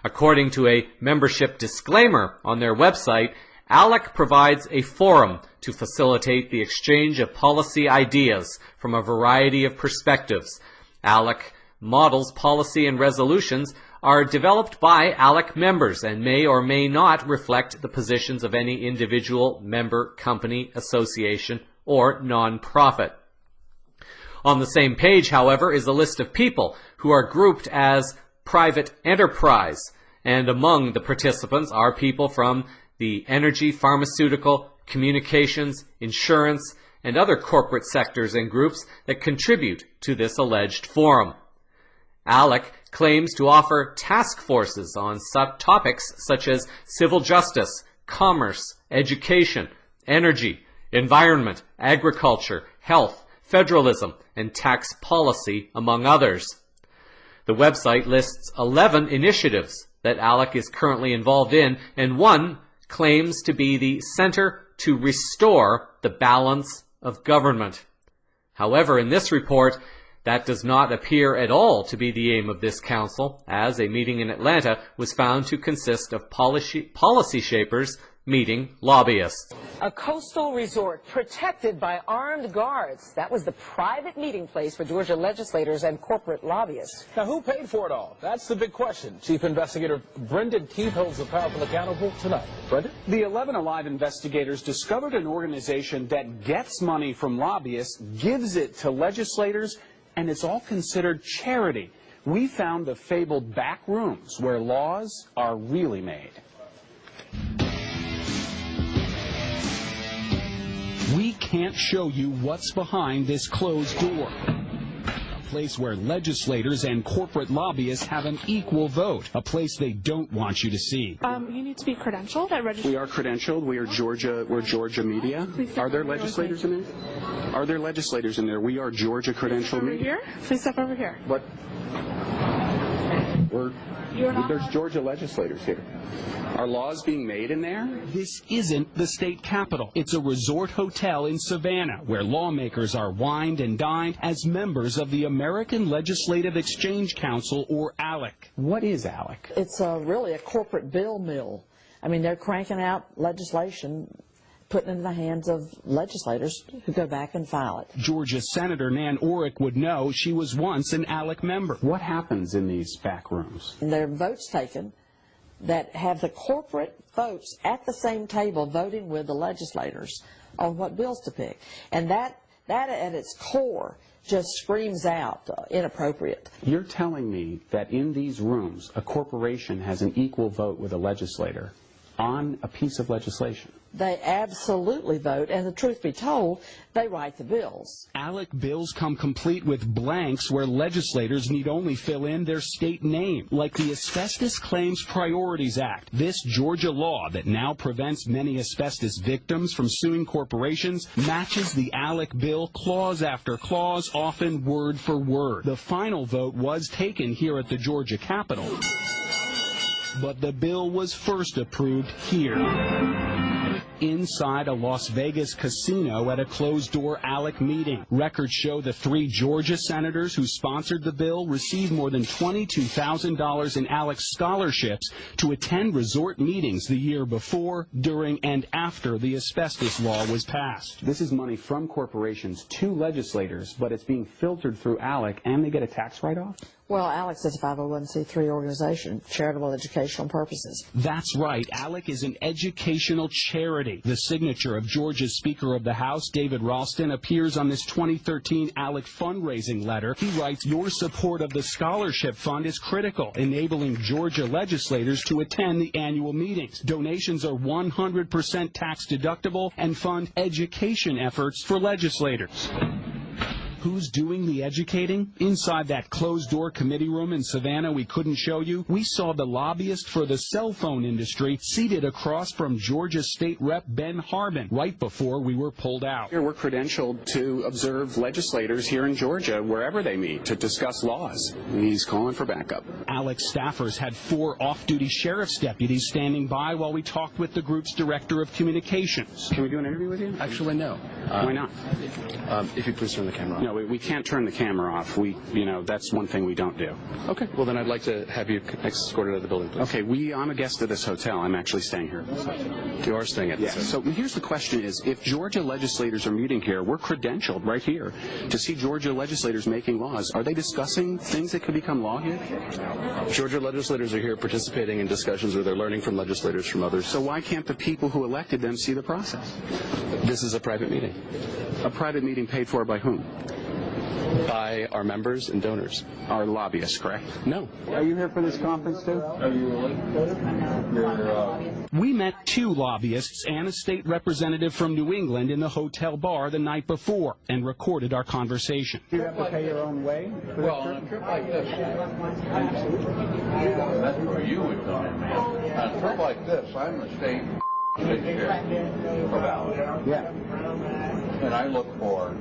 According to a membership disclaimer on their website, ALEC provides a forum to facilitate the exchange of policy ideas from a variety of perspectives. ALEC models, policy, and resolutions are developed by ALEC members and may or may not reflect the positions of any individual member, company, association, or non-profit. On the same page, however, is a list of people who are grouped as private enterprise, and among the participants are people from the energy, pharmaceutical, communications, insurance, and other corporate sectors and groups that contribute to this alleged forum. ALEC claims to offer task forces on topics such as civil justice, commerce, education, energy, environment, agriculture, health, federalism, and tax policy, among others. The website lists 11 initiatives that ALEC is currently involved in, and one claims to be the Center to Restore the Balance of Government. However, in this report, that does not appear at all to be the aim of this council, as a meeting in Atlanta was found to consist of policy shapers meeting lobbyists. A coastal resort protected by armed guards. That was the private meeting place for Georgia legislators and corporate lobbyists. Now, who paid for it all? That's the big question. Chief Investigator Brendan Keith holds the powerful accountable tonight. Brendan? The 11 Alive investigators discovered an organization that gets money from lobbyists, gives it to legislators, and it's all considered charity. We found the fabled back rooms where laws are really made. We can't show you what's behind this closed door. A place where legislators and corporate lobbyists have an equal vote. A place they don't want you to see. You need to be credentialed at registry. We are credentialed. We're Georgia Media. Are there legislators in there? Are there legislators in there? We are Georgia credentialed media. Please step over here. What? There's Georgia legislators here. Are laws being made in there? This isn't the state capitol. It's a resort hotel in Savannah where lawmakers are wined and dined as members of the American Legislative Exchange Council, or ALEC. What is ALEC? It's really a corporate bill mill. I mean, they're cranking out legislation put it in the hands of legislators who go back and file it. Georgia Senator Nan Orrick would know. She was once an ALEC member. What happens in these back rooms? And there are votes taken that have the corporate votes at the same table voting with the legislators on what bills to pick. And that at its core just screams out inappropriate. You're telling me that in these rooms, a corporation has an equal vote with a legislator on a piece of legislation? They absolutely vote, and the truth be told, they write the bills. ALEC bills come complete with blanks where legislators need only fill in their state name, like the Asbestos Claims Priorities Act. This Georgia law that now prevents many asbestos victims from suing corporations matches the ALEC bill clause after clause, often word for word. The final vote was taken here at the Georgia Capitol, but the bill was first approved here, inside a Las Vegas casino at a closed-door ALEC meeting. Records show the 3 Georgia senators who sponsored the bill received more than $22,000 in ALEC scholarships to attend resort meetings the year before, during, and after the asbestos law was passed. This is money from corporations to legislators, but it's being filtered through ALEC, and they get a tax write-off? Well, ALEC is a 501c3 organization, charitable educational purposes. That's right. ALEC is an educational charity. The signature of Georgia's Speaker of the House, David Ralston, appears on this 2013 ALEC fundraising letter. He writes, "Your support of the scholarship fund is critical, enabling Georgia legislators to attend the annual meetings. Donations are 100% tax deductible and fund education efforts for legislators." Who's doing the educating? Inside that closed-door committee room in Savannah we couldn't show you, we saw the lobbyist for the cell phone industry seated across from Georgia State Rep Ben Harbin right before we were pulled out. Here we're credentialed to observe legislators here in Georgia wherever they meet to discuss laws. He's calling for backup. ALEC staffers had 4 off-duty sheriff's deputies standing by while we talked with the group's director of communications. Can we do an interview with you? Actually, no. Why not? If you please turn the camera on. No, we can't turn the camera off. That's one thing we don't do. Okay. Well, then I'd like to have you escorted out of the building, please. Okay. I'm a guest of this hotel. I'm actually staying here at this hotel. You are staying at this hotel. So here's the question is, if Georgia legislators are meeting here, we're credentialed right here to see Georgia legislators making laws. Are they discussing things that could become law here? Georgia legislators are here participating in discussions where they're learning from legislators from others. So why can't the people who elected them see the process? This is a private meeting. A private meeting paid for by whom? By our members and donors. Our lobbyists, correct? No. Are you here for this conference, too? Are you We met 2 lobbyists and a state representative from New England in the hotel bar the night before and recorded our conversation. Do you have to pay your own way? Well, on a trip like this, that's where you would come in, man. On a trip like this, I'm the state chair of ALEC. Yeah. And I look for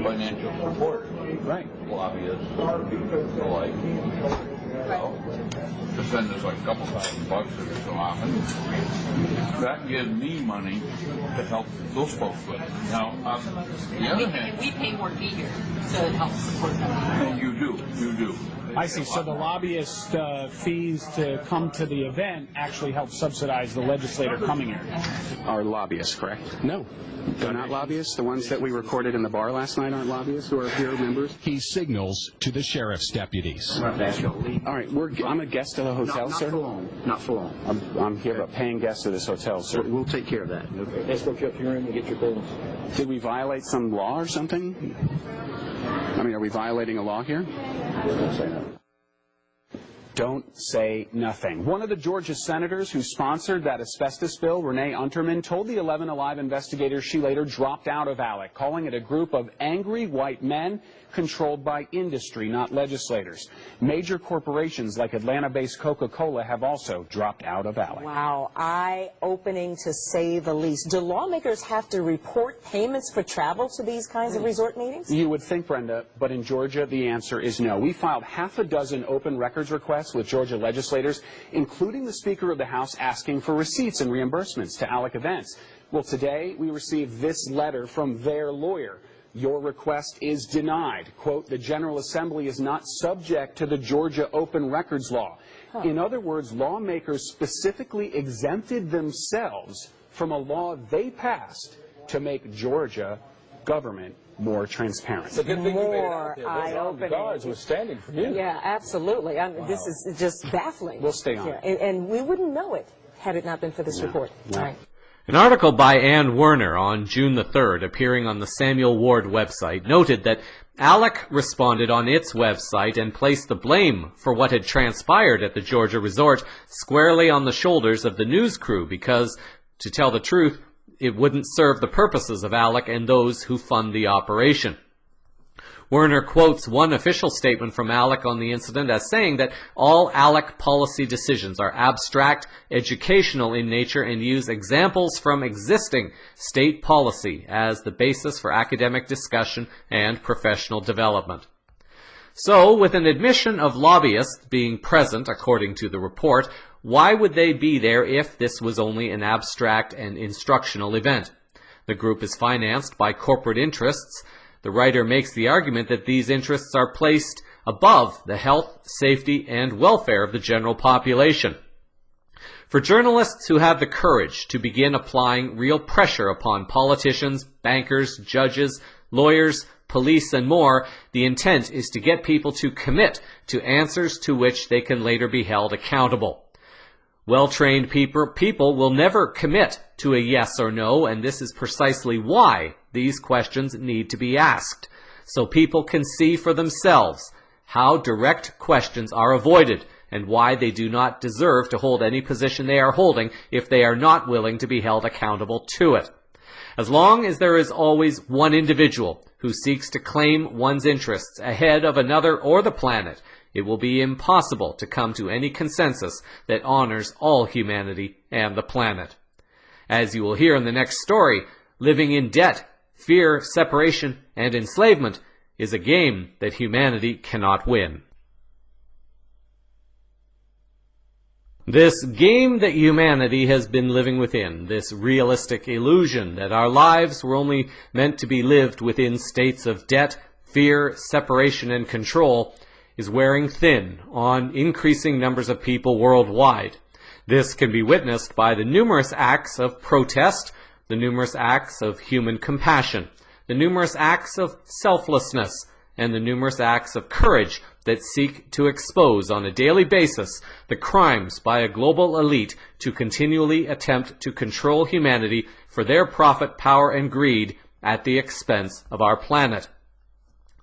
financial support. Right. Lobbyists, like, to send us like a couple $1,000 every so often. That gives me money to help those folks with. Now, on the other hand, we pay more to be here, so it helps support them. And you do. I see. So the lobbyist fees to come to the event actually help subsidize the legislator coming here. Our lobbyists, correct? No. They're not lobbyists? The ones that we recorded in the bar last night aren't lobbyists who are here members? He signals to the sheriff's deputies. All right, I'm a guest of the hotel, sir? Not for long. I'm here, a paying guest of this hotel, sir. We'll take care of that. Okay. Escort you up to your room and get your clothes. Did we violate some law or something? I mean, are we violating a law here? Don't say no. Don't say nothing. One of the Georgia senators who sponsored that asbestos bill, Renee Unterman, told the 11 Alive investigators she later dropped out of ALEC, calling it a group of angry white men controlled by industry, not legislators. Major corporations like Atlanta-based Coca-Cola have also dropped out of ALEC. Wow, eye-opening to say the least. Do lawmakers have to report payments for travel to these kinds of resort meetings? You would think, Brenda, but in Georgia, the answer is no. We filed 6 open records requests with Georgia legislators, including the Speaker of the House asking for receipts and reimbursements to ALEC events. Well, today we received this letter from their lawyer. Your request is denied. Quote, the General Assembly is not subject to the Georgia Open Records Law. In other words, lawmakers specifically exempted themselves from a law they passed to make Georgia government more transparent. It's a good thing you made it out there. Those armed eye-opening. guards were standing for you. Yeah, absolutely. This is just baffling. We'll stay on. Yeah, and we wouldn't know it had it not been for this report. No. All right. An article by Ann Werner on June the 3rd, appearing on the Samuel Ward website, noted that ALEC responded on its website and placed the blame for what had transpired at the Georgia resort squarely on the shoulders of the news crew because, to tell the truth, it wouldn't serve the purposes of ALEC and those who fund the operation. Werner quotes one official statement from ALEC on the incident as saying that all ALEC policy decisions are abstract, educational in nature, and use examples from existing state policy as the basis for academic discussion and professional development. So, with an admission of lobbyists being present, according to the report, why would they be there if this was only an abstract and instructional event? The group is financed by corporate interests. The writer makes the argument that these interests are placed above the health, safety, and welfare of the general population. For journalists who have the courage to begin applying real pressure upon politicians, bankers, judges, lawyers, police, and more, the intent is to get people to commit to answers to which they can later be held accountable. Well-trained people will never commit to a yes or no, and this is precisely why these questions need to be asked, so people can see for themselves how direct questions are avoided and why they do not deserve to hold any position they are holding if they are not willing to be held accountable to it. As long as there is always one individual who seeks to claim one's interests ahead of another or the planet, it will be impossible to come to any consensus that honors all humanity and the planet. As you will hear in the next story, living in debt, fear, separation, and enslavement is a game that humanity cannot win. This game that humanity has been living within, this realistic illusion that our lives were only meant to be lived within states of debt, fear, separation, and control, is wearing thin on increasing numbers of people worldwide. This can be witnessed by the numerous acts of protest, the numerous acts of human compassion, the numerous acts of selflessness, and the numerous acts of courage that seek to expose on a daily basis the crimes by a global elite to continually attempt to control humanity for their profit, power, and greed at the expense of our planet.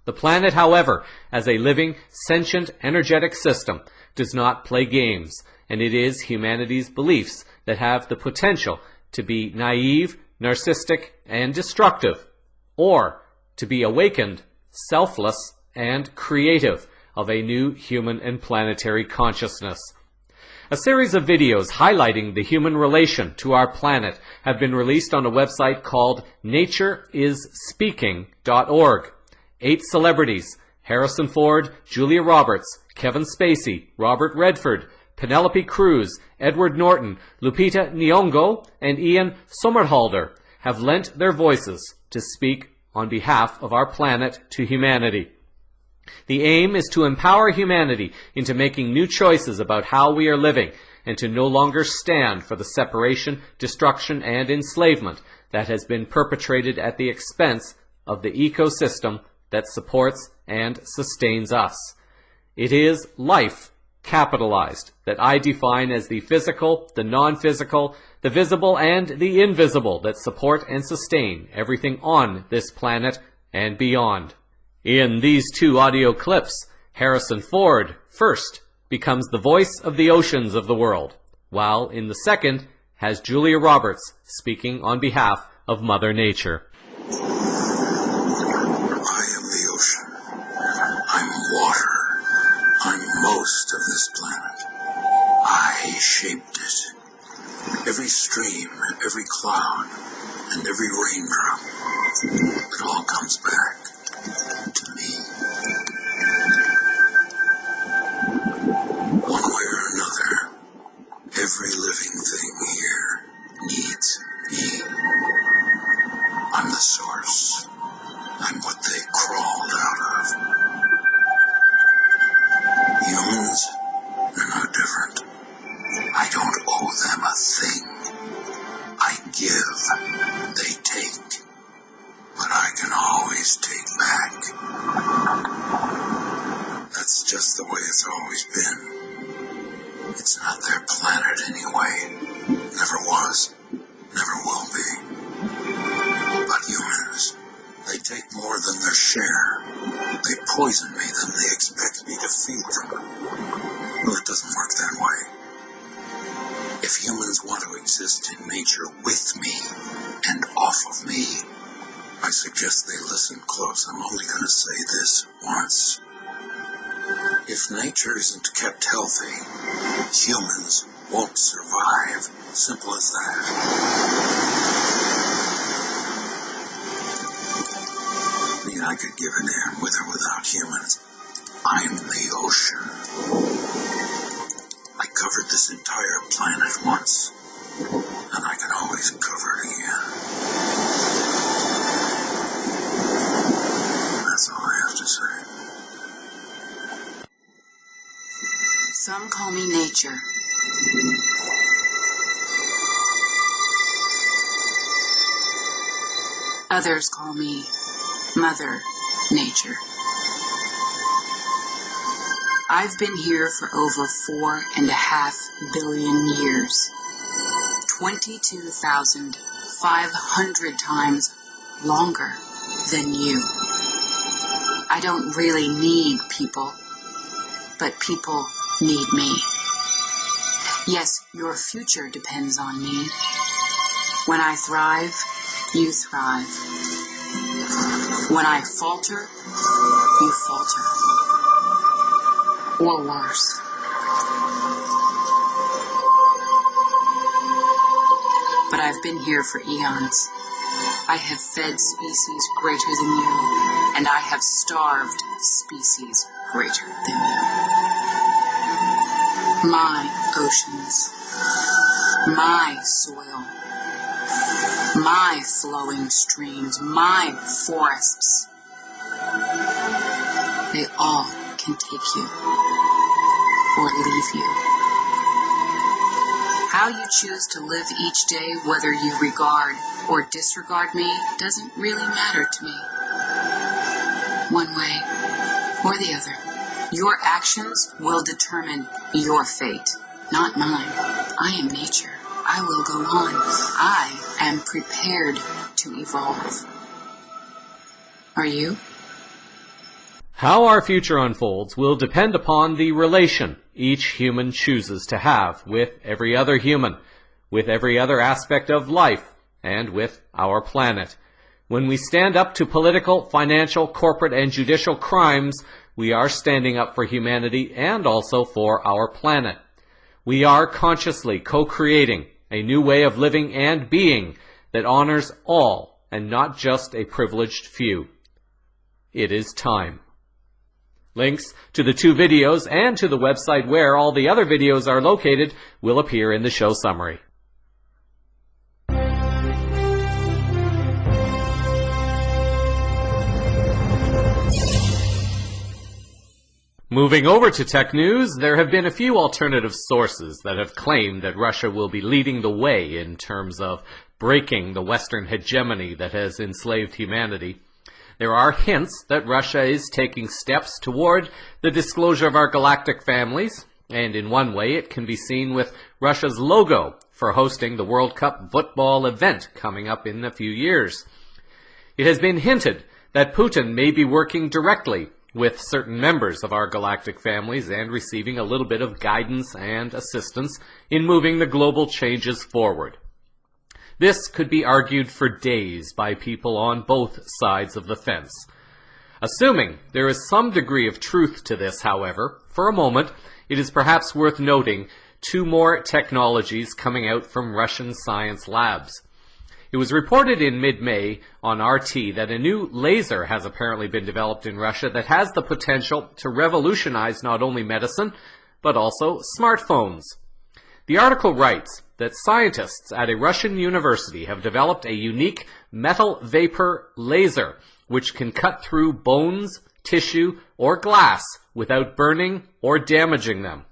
The planet, however, as a living, sentient, energetic system, does not play games, and it is humanity's beliefs that have the potential to be naive, narcissistic, and destructive, or to be awakened, selfless, and creative of a new human and planetary consciousness. A series of videos highlighting the human relation to our planet have been released on a website called natureisspeaking.org. 8 celebrities, Harrison Ford, Julia Roberts, Kevin Spacey, Robert Redford, Penelope Cruz, Edward Norton, Lupita Nyong'o, and Ian Somerhalder, have lent their voices to speak on behalf of our planet to humanity. The aim is to empower humanity into making new choices about how we are living and to no longer stand for the separation, destruction, and enslavement that has been perpetrated at the expense of the ecosystem that supports and sustains us. It is life, capitalized, that I define as the physical, the non-physical, the visible, and the invisible that support and sustain everything on this planet and beyond. In these 2 audio clips, Harrison Ford, first, becomes the voice of the oceans of the world, while in the second has Julia Roberts speaking on behalf of Mother Nature. Water. I'm most of this planet. I shaped it. Every stream, every cloud, and every raindrop, it all comes back to me. One way or another, every living thing here needs me. I'm the source. I'm what they crawled out of. Humans are no different. I don't owe them a thing. I give can always take back. That's just the way it's always been. It's not their planet anyway. Never was. Never will be. But humans, they take more than their share. They poison me, then they expect me to feed them. Well, it doesn't work that way. If humans want to exist in nature with me and off of me, I suggest they listen close. I'm only going to say this once. If nature isn't kept healthy, humans won't survive. Simple as that. I mean, I could give an damn with or without humans. I'm the ocean. I covered this entire planet once, and I can always cover it again. That's all I have to say. Some call me nature. Others call me Mother Nature. I've been here for over 4.5 billion years. 22,500 times longer than you. I don't really need people, but people need me. Yes, your future depends on me. When I thrive, you thrive. When I falter, you falter. Or worse. But I've been here for eons. I have fed species greater than you, and I have starved species greater than you. My oceans, my soil, my flowing streams, my forests, they all can take you or leave you. How you choose to live each day, whether you regard or disregard me, doesn't really matter to me. One way or the other. Your actions will determine your fate, not mine. I am nature. I will go on. I am prepared to evolve. Are you? How our future unfolds will depend upon the relation each human chooses to have with every other human, with every other aspect of life, and with our planet. When we stand up to political, financial, corporate, and judicial crimes, we are standing up for humanity and also for our planet. We are consciously co-creating a new way of living and being that honors all and not just a privileged few. It is time. Links to the 2 videos and to the website where all the other videos are located will appear in the show summary. Moving over to tech news, there have been a few alternative sources that have claimed that Russia will be leading the way in terms of breaking the Western hegemony that has enslaved humanity. There are hints that Russia is taking steps toward the disclosure of our galactic families, and in one way it can be seen with Russia's logo for hosting the World Cup football event coming up in a few years. It has been hinted that Putin may be working directly with certain members of our galactic families and receiving a little bit of guidance and assistance in moving the global changes forward. This could be argued for days by people on both sides of the fence. Assuming there is some degree of truth to this, however, for a moment, it is perhaps worth noting 2 more technologies coming out from Russian science labs. It was reported in mid-May on RT that a new laser has apparently been developed in Russia that has the potential to revolutionize not only medicine, but also smartphones. The article writes that scientists at a Russian university have developed a unique metal vapor laser which can cut through bones, tissue, or glass without burning or damaging them.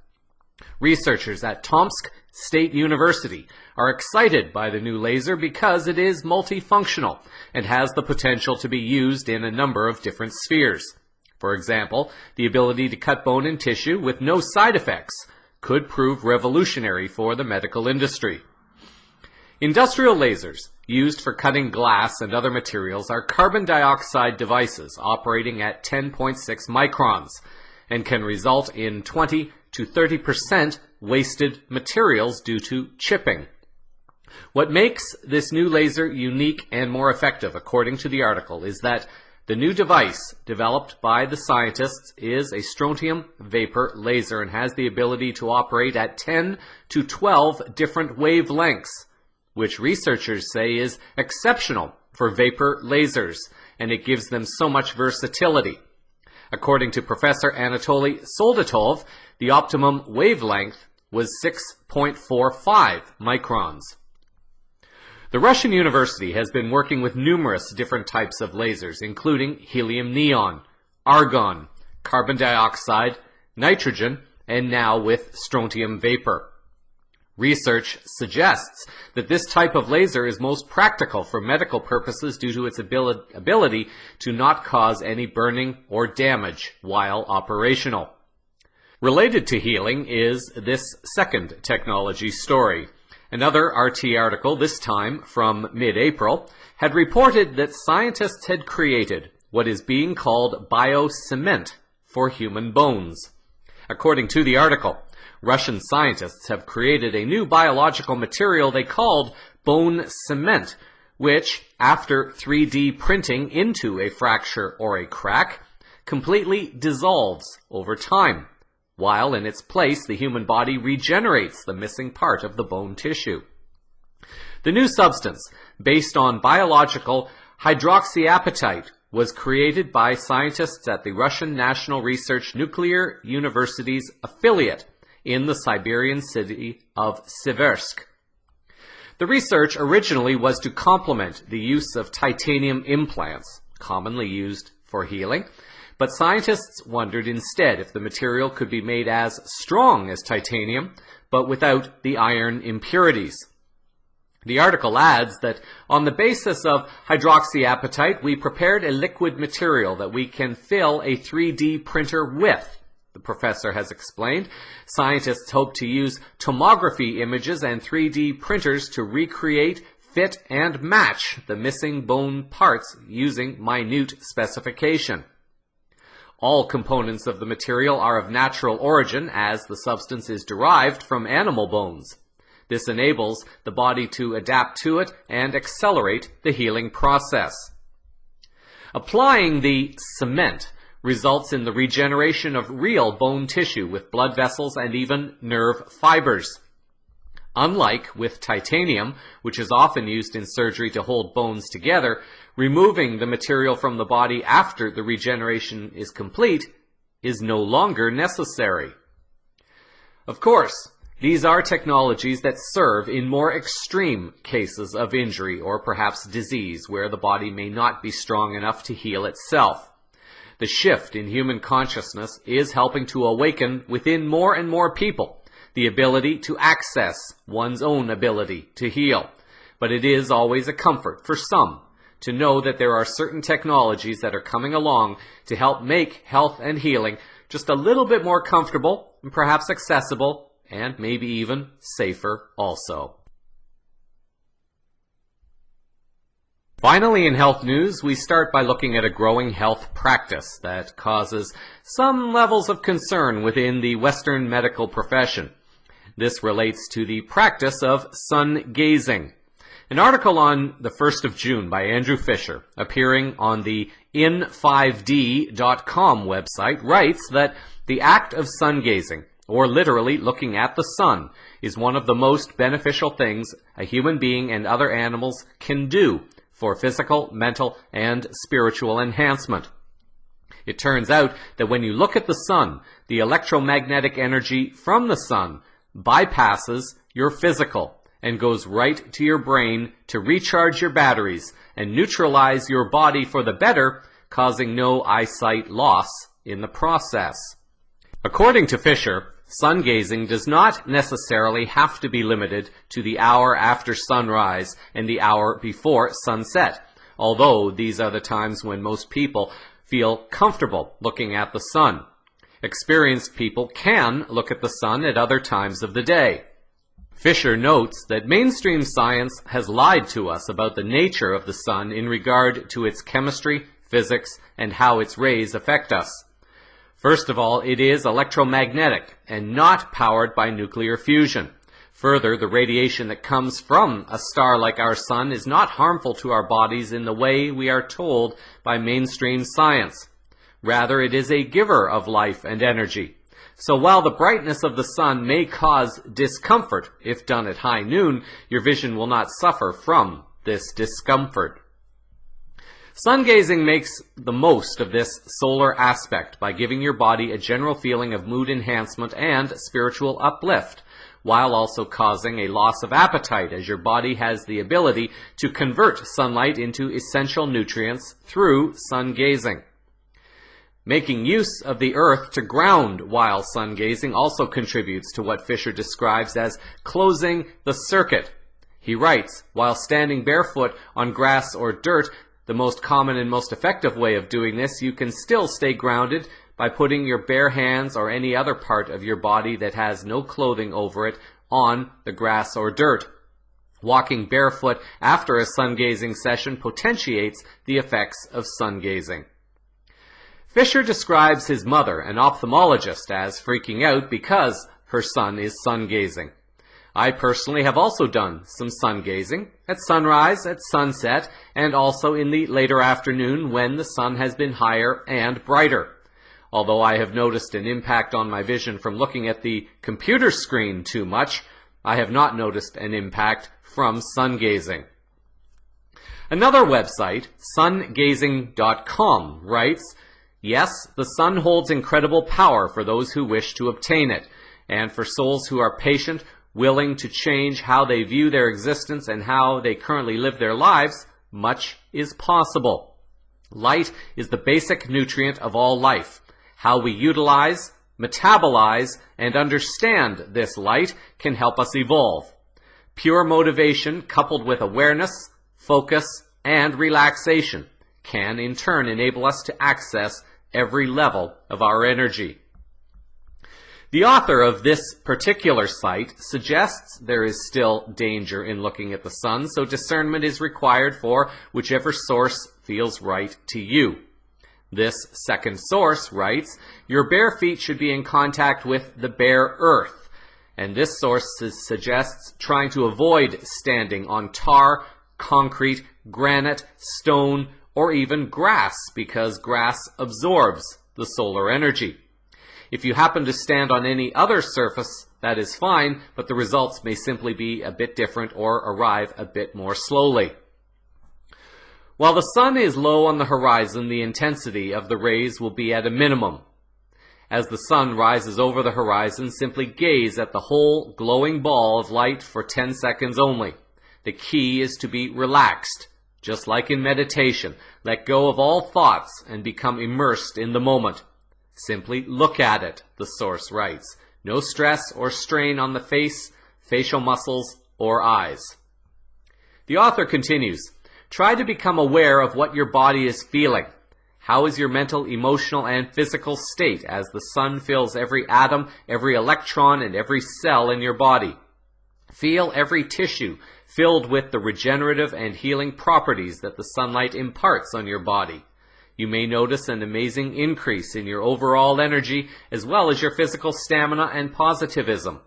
Researchers at Tomsk State University are excited by the new laser because it is multifunctional and has the potential to be used in a number of different spheres. For example, the ability to cut bone and tissue with no side effects could prove revolutionary for the medical industry. Industrial lasers used for cutting glass and other materials are carbon dioxide devices operating at 10.6 microns and can result in 20 to 30% wasted materials due to chipping. What makes this new laser unique and more effective, according to the article, is that the new device developed by the scientists is a strontium vapor laser and has the ability to operate at 10 to 12 different wavelengths, which researchers say is exceptional for vapor lasers, and it gives them so much versatility. According to Professor Anatoly Soldatov, the optimum wavelength was 6.45 microns. The Russian university has been working with numerous different types of lasers, including helium-neon, argon, carbon dioxide, nitrogen, and now with strontium vapor. Research suggests that this type of laser is most practical for medical purposes due to its ability to not cause any burning or damage while operational. Related to healing is this second technology story. Another RT article, this time from mid-April, had reported that scientists had created what is being called biocement for human bones. According to the article, Russian scientists have created a new biological material they called bone cement, which, after 3D printing into a fracture or a crack, completely dissolves over time, while in its place the human body regenerates the missing part of the bone tissue. The new substance, based on biological hydroxyapatite, was created by scientists at the Russian National Research Nuclear University's affiliate in the Siberian city of Siversk. The research originally was to complement the use of titanium implants, commonly used for healing, but scientists wondered instead if the material could be made as strong as titanium, but without the iron impurities. The article adds that on the basis of hydroxyapatite, we prepared a liquid material that we can fill a 3D printer with. The professor has explained. Scientists hope to use tomography images and 3D printers to recreate, fit, and match the missing bone parts using minute specification. All components of the material are of natural origin, as the substance is derived from animal bones. This enables the body to adapt to it and accelerate the healing process. Applying the cement results in the regeneration of real bone tissue with blood vessels and even nerve fibers. Unlike with titanium, which is often used in surgery to hold bones together, removing the material from the body after the regeneration is complete is no longer necessary. Of course, these are technologies that serve in more extreme cases of injury or perhaps disease where the body may not be strong enough to heal itself. The shift in human consciousness is helping to awaken within more and more people the ability to access one's own ability to heal. But it is always a comfort for some to know that there are certain technologies that are coming along to help make health and healing just a little bit more comfortable and perhaps accessible and maybe even safer also. Finally, in health news, we start by looking at a growing health practice that causes some levels of concern within the Western medical profession. This relates to the practice of sun gazing. An article on the 1st of June by Andrew Fisher, appearing on the in5d.com website, writes that the act of sun gazing, or literally looking at the sun, is one of the most beneficial things a human being and other animals can do for physical, mental, and spiritual enhancement. It turns out that when you look at the sun, the electromagnetic energy from the sun bypasses your physical and goes right to your brain to recharge your batteries and neutralize your body for the better, causing no eyesight loss in the process. According to Fisher, Sun gazing does not necessarily have to be limited to the hour after sunrise and the hour before sunset, although these are the times when most people feel comfortable looking at the sun. Experienced people can look at the sun at other times of the day. Fisher notes that mainstream science has lied to us about the nature of the sun in regard to its chemistry, physics, and how its rays affect us. First of all, it is electromagnetic and not powered by nuclear fusion. Further, the radiation that comes from a star like our sun is not harmful to our bodies in the way we are told by mainstream science. Rather, it is a giver of life and energy. So while the brightness of the sun may cause discomfort if done at high noon, your vision will not suffer from this discomfort. Sun gazing makes the most of this solar aspect by giving your body a general feeling of mood enhancement and spiritual uplift, while also causing a loss of appetite as your body has the ability to convert sunlight into essential nutrients through sun gazing. Making use of the earth to ground while sun gazing also contributes to what Fisher describes as closing the circuit. He writes, while standing barefoot on grass or dirt, the most common and most effective way of doing this, you can still stay grounded by putting your bare hands or any other part of your body that has no clothing over it on the grass or dirt. Walking barefoot after a sun-gazing session potentiates the effects of sun-gazing. Fisher describes his mother, an ophthalmologist, as freaking out because her son is sun-gazing. I personally have also done some sun gazing at sunrise, at sunset, and also in the later afternoon when the sun has been higher and brighter. Although I have noticed an impact on my vision from looking at the computer screen too much, I have not noticed an impact from sun gazing. Another website, sungazing.com, writes, yes, the sun holds incredible power for those who wish to obtain it, and for souls who are patient, willing to change how they view their existence and how they currently live their lives, much is possible. Light is the basic nutrient of all life. How we utilize, metabolize, and understand this light can help us evolve. Pure motivation coupled with awareness, focus, and relaxation can in turn enable us to access every level of our energy. The author of this particular site suggests there is still danger in looking at the sun, so discernment is required for whichever source feels right to you. This second source writes, your bare feet should be in contact with the bare earth, and this source suggests trying to avoid standing on tar, concrete, granite, stone, or even grass, because grass absorbs the solar energy. If you happen to stand on any other surface, that is fine, but the results may simply be a bit different or arrive a bit more slowly. While the sun is low on the horizon, the intensity of the rays will be at a minimum. As the sun rises over the horizon, simply gaze at the whole glowing ball of light for 10 seconds only. The key is to be relaxed, just like in meditation. Let go of all thoughts and become immersed in the moment. Simply look at it, the source writes. No stress or strain on the face, facial muscles, or eyes. The author continues, try to become aware of what your body is feeling. How is your mental, emotional, and physical state as the sun fills every atom, every electron, and every cell in your body? Feel every tissue filled with the regenerative and healing properties that the sunlight imparts on your body. You may notice an amazing increase in your overall energy as well as your physical stamina and positivism.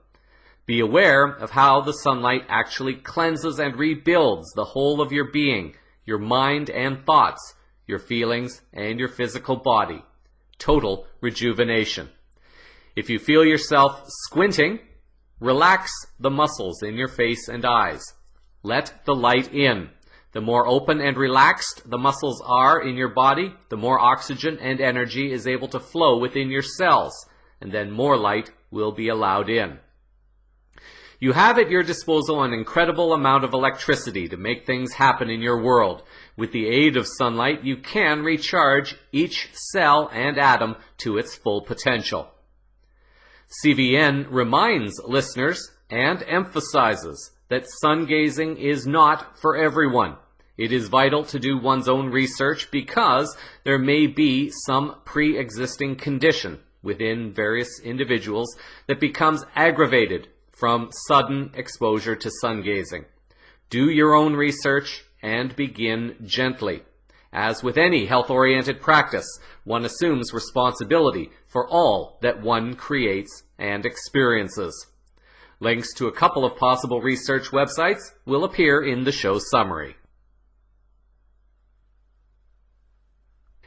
Be aware of how the sunlight actually cleanses and rebuilds the whole of your being, your mind and thoughts, your feelings and your physical body. Total rejuvenation. If you feel yourself squinting, relax the muscles in your face and eyes. Let the light in. The more open and relaxed the muscles are in your body, the more oxygen and energy is able to flow within your cells, and then more light will be allowed in. You have at your disposal an incredible amount of electricity to make things happen in your world. With the aid of sunlight, you can recharge each cell and atom to its full potential. CVN reminds listeners and emphasizes that sun gazing is not for everyone. It is vital to do one's own research because there may be some pre-existing condition within various individuals that becomes aggravated from sudden exposure to sun gazing. Do your own research and begin gently. As with any health-oriented practice, one assumes responsibility for all that one creates and experiences. Links to a couple of possible research websites will appear in the show summary.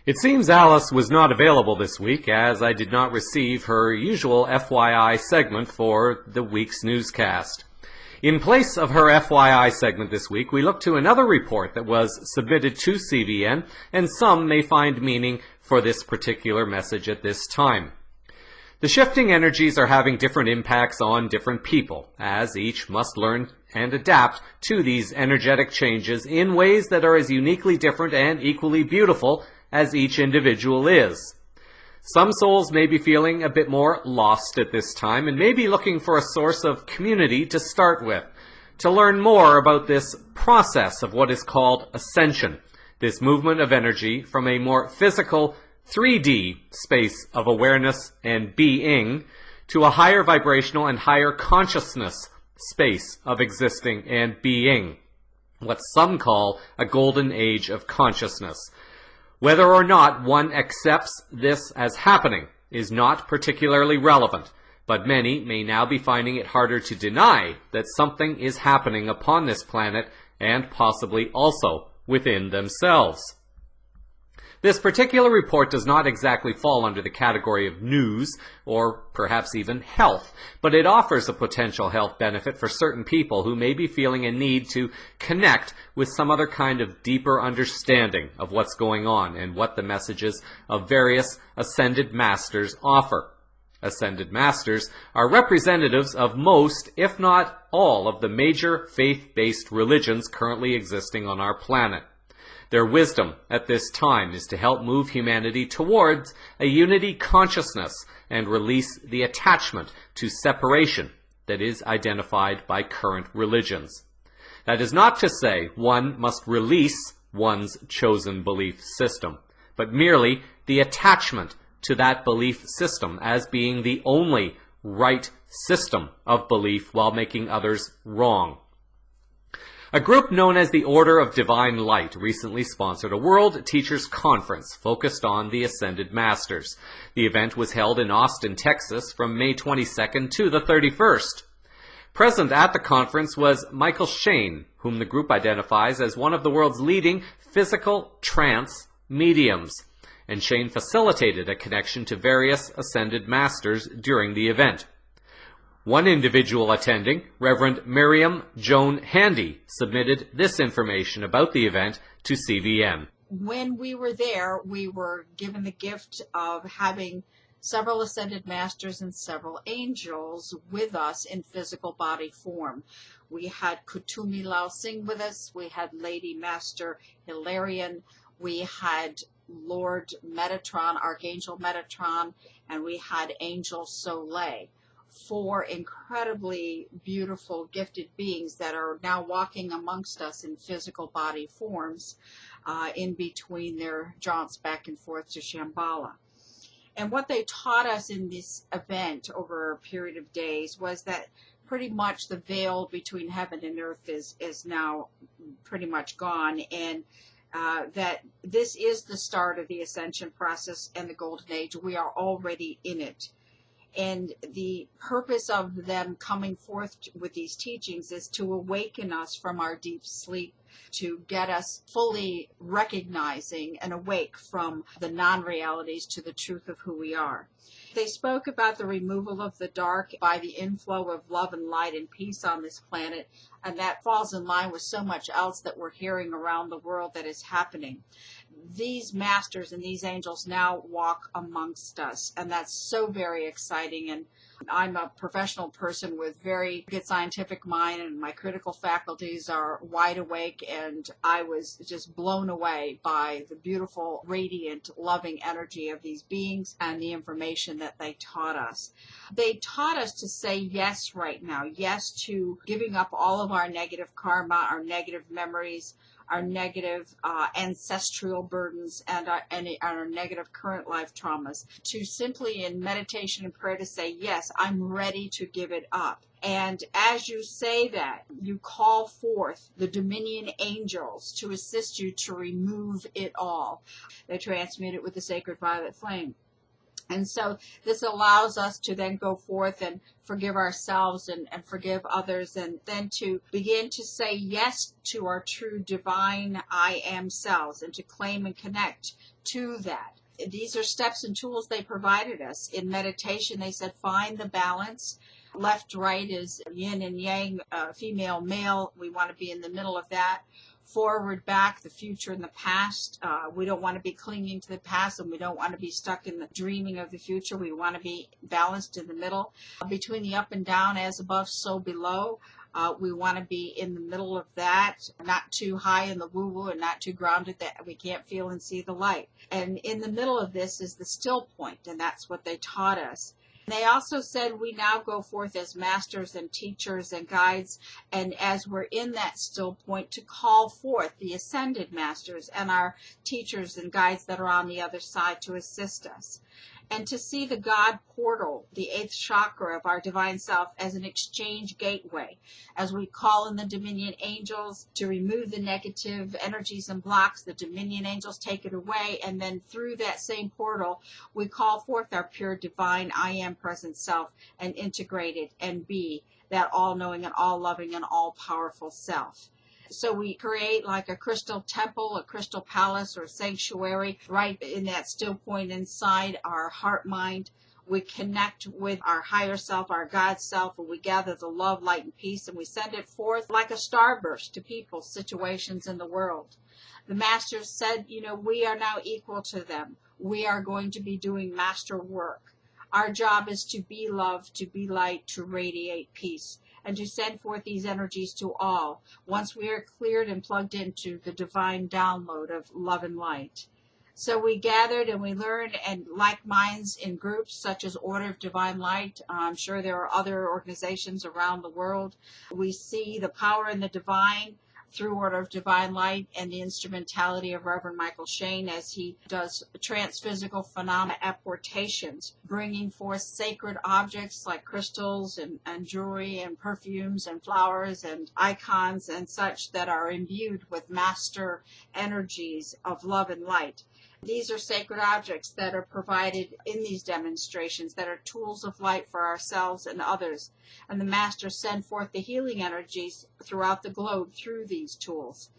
It seems Alice was not available this week, as I did not receive her usual FYI segment for the week's newscast. In place of her FYI segment this week, we look to another report that was submitted to CVN, and some may find meaning for this particular message at this time. The shifting energies are having different impacts on different people, as each must learn and adapt to these energetic changes in ways that are as uniquely different and equally beautiful as each individual is. Some souls may be feeling a bit more lost at this time and may be looking for a source of community to start with, to learn more about this process of what is called ascension, this movement of energy from a more physical 3D space of awareness and being to a higher vibrational and higher consciousness space of existing and being, what some call a golden age of consciousness. Whether or not one accepts this as happening is not particularly relevant, but many may now be finding it harder to deny that something is happening upon this planet and possibly also within themselves. This particular report does not exactly fall under the category of news or perhaps even health, but it offers a potential health benefit for certain people who may be feeling a need to connect with some other kind of deeper understanding of what's going on and what the messages of various ascended masters offer. Ascended masters are representatives of most, if not all, of the major faith-based religions currently existing on our planet. Their wisdom at this time is to help move humanity towards a unity consciousness and release the attachment to separation that is identified by current religions. That is not to say one must release one's chosen belief system, but merely the attachment to that belief system as being the only right system of belief while making others wrong. A group known as the Order of Divine Light recently sponsored a World Teachers Conference focused on the Ascended Masters. The event was held in Austin, Texas from May 22nd to the 31st. Present at the conference was Michael Shane, whom the group identifies as one of the world's leading physical trance mediums, and Shane facilitated a connection to various Ascended Masters during the event. One individual attending, Reverend Miriam Joan Handy, submitted this information about the event to CVN. When we were there, we were given the gift of having several Ascended Masters and several angels with us in physical body form. We had Kutumi Lao Singh with us, we had Lady Master Hilarion, we had Lord Metatron, Archangel Metatron, and we had Angel Soleil. 4 incredibly beautiful, gifted beings that are now walking amongst us in physical body forms in between their jaunts back and forth to Shambhala. And what they taught us in this event over a period of days was that pretty much the veil between heaven and earth is now pretty much gone, and that this is the start of the ascension process and the golden age. We are already in it. And the purpose of them coming forth with these teachings is to awaken us from our deep sleep, to get us fully recognizing and awake from the non-realities to the truth of who we are. They spoke about the removal of the dark by the inflow of love and light and peace on this planet, and that falls in line with so much else that we're hearing around the world that is happening. These masters and these angels now walk amongst us, and that's so very exciting. And I'm a professional person with very good scientific mind, and my critical faculties are wide awake, and I was just blown away by the beautiful, radiant, loving energy of these beings and the information that they taught us. They taught us to say yes right now, yes to giving up all of our negative karma, our negative memories, our negative ancestral burdens, and our negative current life traumas, to simply in meditation and prayer to say, yes, I'm ready to give it up. And as you say that, you call forth the Dominion angels to assist you to remove it all. They transmute it with the sacred violet flame. And so this allows us to then go forth and forgive ourselves and forgive others, and then to begin to say yes to our true divine I am selves and to claim and connect to that. These are steps and tools they provided us. In meditation, they said, find the balance. Left, right is yin and yang, female, male. We want to be in the middle of that. Forward, back, the future and the past. We don't want to be clinging to the past, and we don't want to be stuck in the dreaming of the future. We want to be balanced in the middle. Between the up and down, as above, so below. We want to be in the middle of that, not too high in the woo-woo and not too grounded that we can't feel and see the light. And in the middle of this is the still point, and that's what they taught us. They also said we now go forth as masters and teachers and guides, and as we're in that still point, to call forth the ascended masters and our teachers and guides that are on the other side to assist us. And to see the God portal, the 8th chakra of our divine self, as an exchange gateway, as we call in the Dominion angels to remove the negative energies and blocks. The Dominion angels take it away, and then through that same portal, we call forth our pure divine I am present self and integrate it and be that all-knowing and all-loving and all-powerful self. So we create like a crystal temple, a crystal palace or sanctuary right in that still point inside our heart mind. We connect with our higher self, our God self, and we gather the love, light, and peace, and we send it forth like a starburst to people, situations in the world. The masters said, we are now equal to them. We are going to be doing master work. Our job is to be love, to be light, to radiate peace, and to send forth these energies to all, once we are cleared and plugged into the divine download of love and light. So we gathered and we learned, and like minds in groups such as Order of Divine Light. I'm sure there are other organizations around the world. We see the power in the divine through Order of Divine Light and the instrumentality of Reverend Michael Shane as he does transphysical phenomena apportations, bringing forth sacred objects like crystals and jewelry and perfumes and flowers and icons and such that are imbued with master energies of love and light. These are sacred objects that are provided in these demonstrations that are tools of light for ourselves and others. And the masters send forth the healing energies throughout the globe through these tools.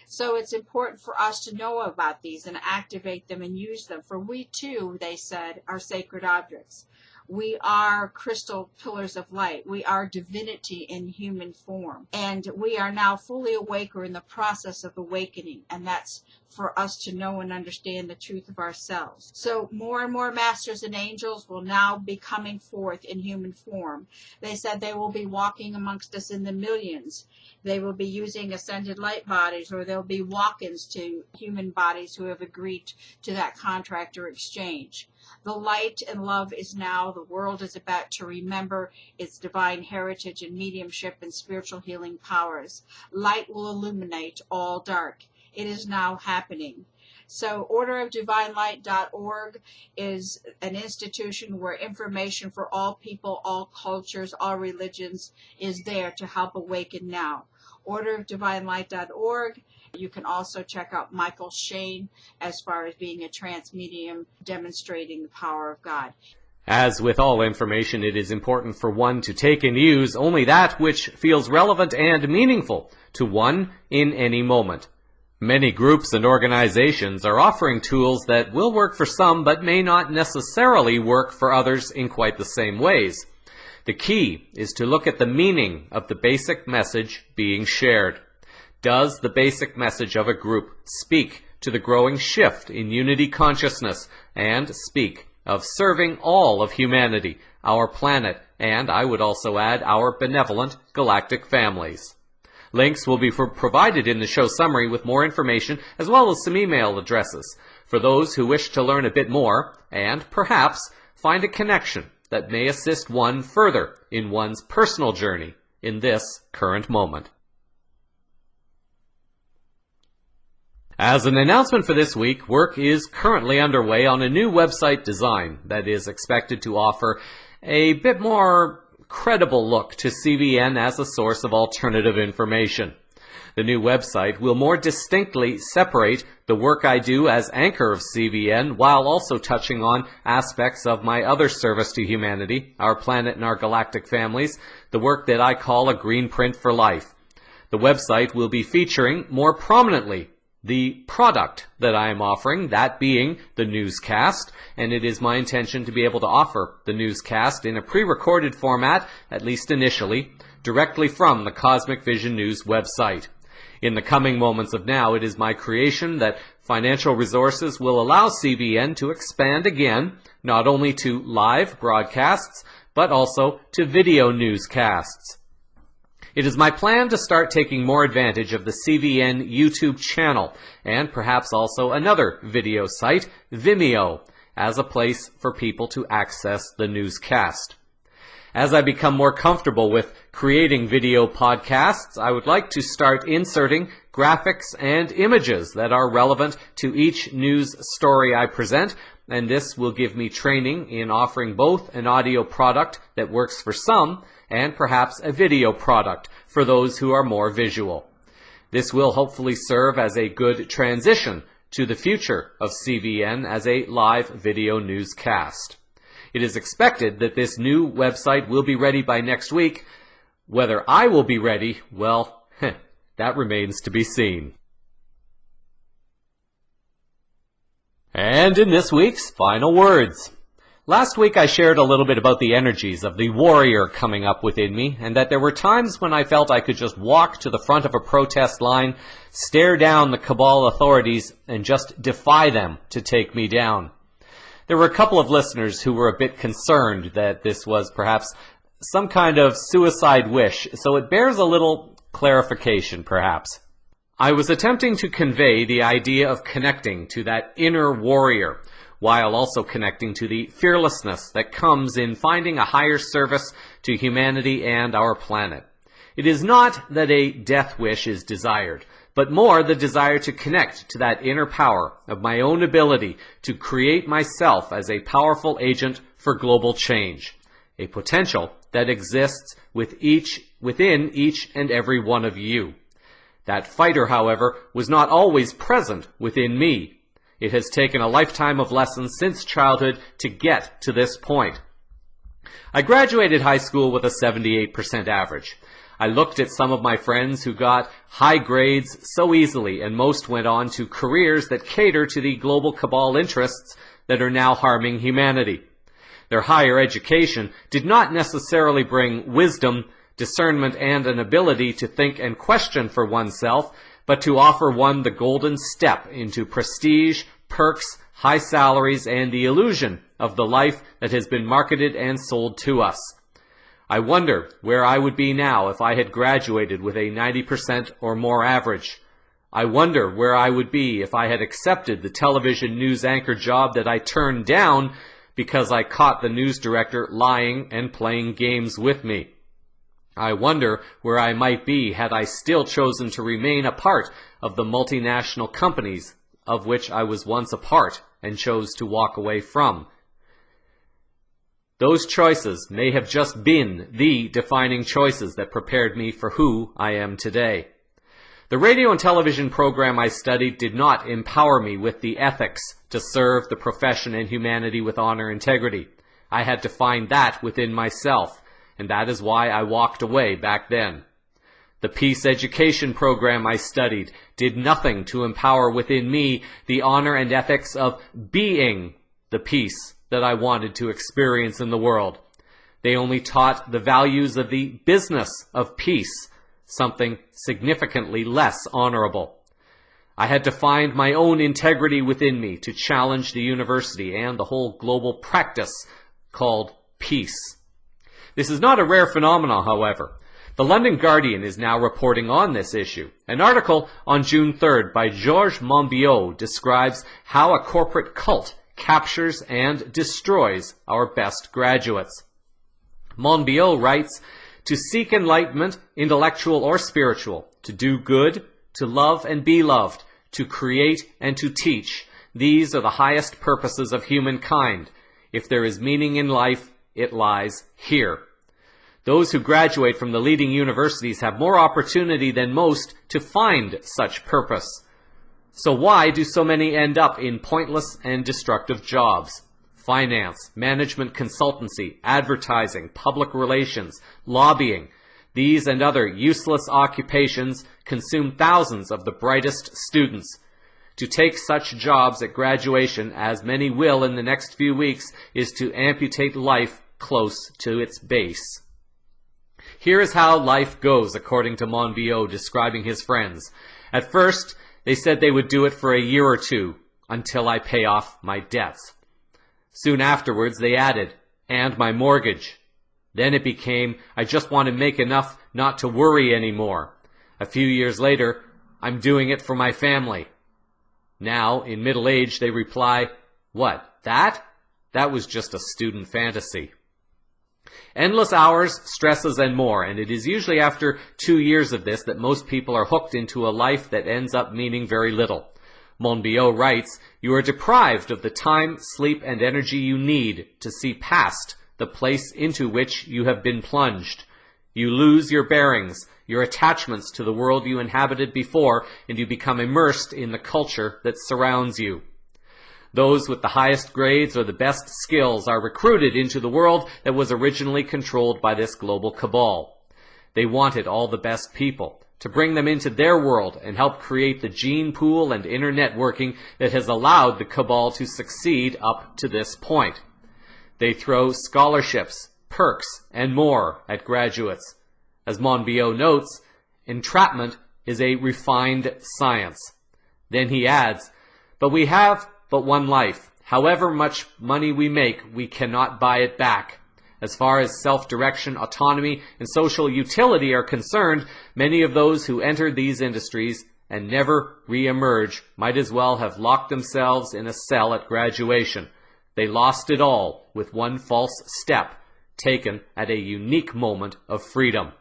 So it's important for us to know about these and activate them and use them. For we too, they said, are sacred objects. We are crystal pillars of light. We are divinity in human form. And we are now fully awake or in the process of awakening. And that's for us to know and understand the truth of ourselves. So more and more masters and angels will now be coming forth in human form. They said they will be walking amongst us in the millions. They will be using ascended light bodies, or they'll be walk-ins to human bodies who have agreed to that contract or exchange. The light and love is now. The world is about to remember its divine heritage and mediumship and spiritual healing powers. Light will illuminate all dark. It is now happening. So orderofdivinelight.org is an institution where information for all people, all cultures, all religions is there to help awaken now. Orderofdivinelight.org. You can also check out Michael Shane as far as being a trance medium demonstrating the power of God. As with all information, it is important for one to take and use only that which feels relevant and meaningful to one in any moment. Many groups and organizations are offering tools that will work for some but may not necessarily work for others in quite the same ways. The key is to look at the meaning of the basic message being shared. Does the basic message of a group speak to the growing shift in unity consciousness and speak of serving all of humanity, our planet, and I would also add our benevolent galactic families. Links will be provided in the show summary with more information as well as some email addresses for those who wish to learn a bit more and perhaps find a connection that may assist one further in one's personal journey in this current moment. As an announcement for this week, work is currently underway on a new website design that is expected to offer a bit more credible look to CVN as a source of alternative information. The new website will more distinctly separate the work I do as anchor of CVN while also touching on aspects of my other service to humanity, our planet and our galactic families, the work that I call a green print for life. The website will be featuring more prominently the product that I am offering, that being the newscast, and it is my intention to be able to offer the newscast in a pre-recorded format, at least initially, directly from the Cosmic Vision News website. In the coming moments of now, it is my creation that financial resources will allow CVN to expand again, not only to live broadcasts, but also to video newscasts. It is my plan to start taking more advantage of the CVN YouTube channel and perhaps also another video site, Vimeo, as a place for people to access the newscast. As I become more comfortable with creating video podcasts, I would like to start inserting graphics and images that are relevant to each news story I present, and this will give me training in offering both an audio product that works for some and perhaps a video product for those who are more visual. This will hopefully serve as a good transition to the future of CVN as a live video newscast. It is expected that this new website will be ready by next week. Whether I will be ready, well, that remains to be seen. And in this week's final words. Last week I shared a little bit about the energies of the warrior coming up within me, and that there were times when I felt I could just walk to the front of a protest line, stare down the cabal authorities, and just defy them to take me down. There were a couple of listeners who were a bit concerned that this was perhaps some kind of suicide wish, so it bears a little clarification perhaps. I was attempting to convey the idea of connecting to that inner warrior, while also connecting to the fearlessness that comes in finding a higher service to humanity and our planet. It is not that a death wish is desired, but more the desire to connect to that inner power of my own ability to create myself as a powerful agent for global change, a potential that exists within each and every one of you. That fighter, however, was not always present within me. It has taken a lifetime of lessons since childhood to get to this point. I graduated high school with a 78% average. I looked at some of my friends who got high grades so easily, and most went on to careers that cater to the global cabal interests that are now harming humanity. Their higher education did not necessarily bring wisdom, discernment, and an ability to think and question for oneself, but to offer one the golden step into prestige, perks, high salaries, and the illusion of the life that has been marketed and sold to us. I wonder where I would be now if I had graduated with a 90% or more average. I wonder where I would be if I had accepted the television news anchor job that I turned down because I caught the news director lying and playing games with me. I wonder where I might be had I still chosen to remain a part of the multinational companies of which I was once a part and chose to walk away from. Those choices may have just been the defining choices that prepared me for who I am today. The radio and television program I studied did not empower me with the ethics to serve the profession and humanity with honor and integrity. I had to find that within myself, and that is why I walked away back then. The peace education program I studied did nothing to empower within me the honor and ethics of being the peace that I wanted to experience in the world. They only taught the values of the business of peace, something significantly less honorable. I had to find my own integrity within me to challenge the university and the whole global practice called peace. This is not a rare phenomenon, however. The London Guardian is now reporting on this issue. An article on June 3rd by Georges Monbiot describes how a corporate cult captures and destroys our best graduates. Monbiot writes, "To seek enlightenment, intellectual or spiritual, to do good, to love and be loved, to create and to teach, these are the highest purposes of humankind. If there is meaning in life, it lies here." Those who graduate from the leading universities have more opportunity than most to find such purpose. So why do so many end up in pointless and destructive jobs? Finance, management consultancy, advertising, public relations, lobbying. These and other useless occupations consume thousands of the brightest students. To take such jobs at graduation, as many will in the next few weeks, is to amputate life close to its base. Here is how life goes, according to Monbiot, describing his friends. At first, they said they would do it for a year or two, until I pay off my debts. Soon afterwards, they added, and my mortgage. Then it became, I just want to make enough not to worry anymore. A few years later, I'm doing it for my family. Now, in middle age, they reply, what, that? That was just a student fantasy. Endless hours, stresses, and more, and it is usually after 2 years of this that most people are hooked into a life that ends up meaning very little. Monbiot writes, "You are deprived of the time, sleep, and energy you need to see past the place into which you have been plunged. You lose your bearings, your attachments to the world you inhabited before, and you become immersed in the culture that surrounds you. Those with the highest grades or the best skills are recruited into the world that was originally controlled by this global cabal. They wanted all the best people to bring them into their world and help create the gene pool and inner networking that has allowed the cabal to succeed up to this point. They throw scholarships, perks, and more at graduates. As Monbiot notes, entrapment is a refined science." Then he adds, "But we have but one life. However much money we make, we cannot buy it back. As far as self-direction, autonomy, and social utility are concerned, many of those who enter these industries and never re-emerge might as well have locked themselves in a cell at graduation. They lost it all with one false step taken at a unique moment of freedom."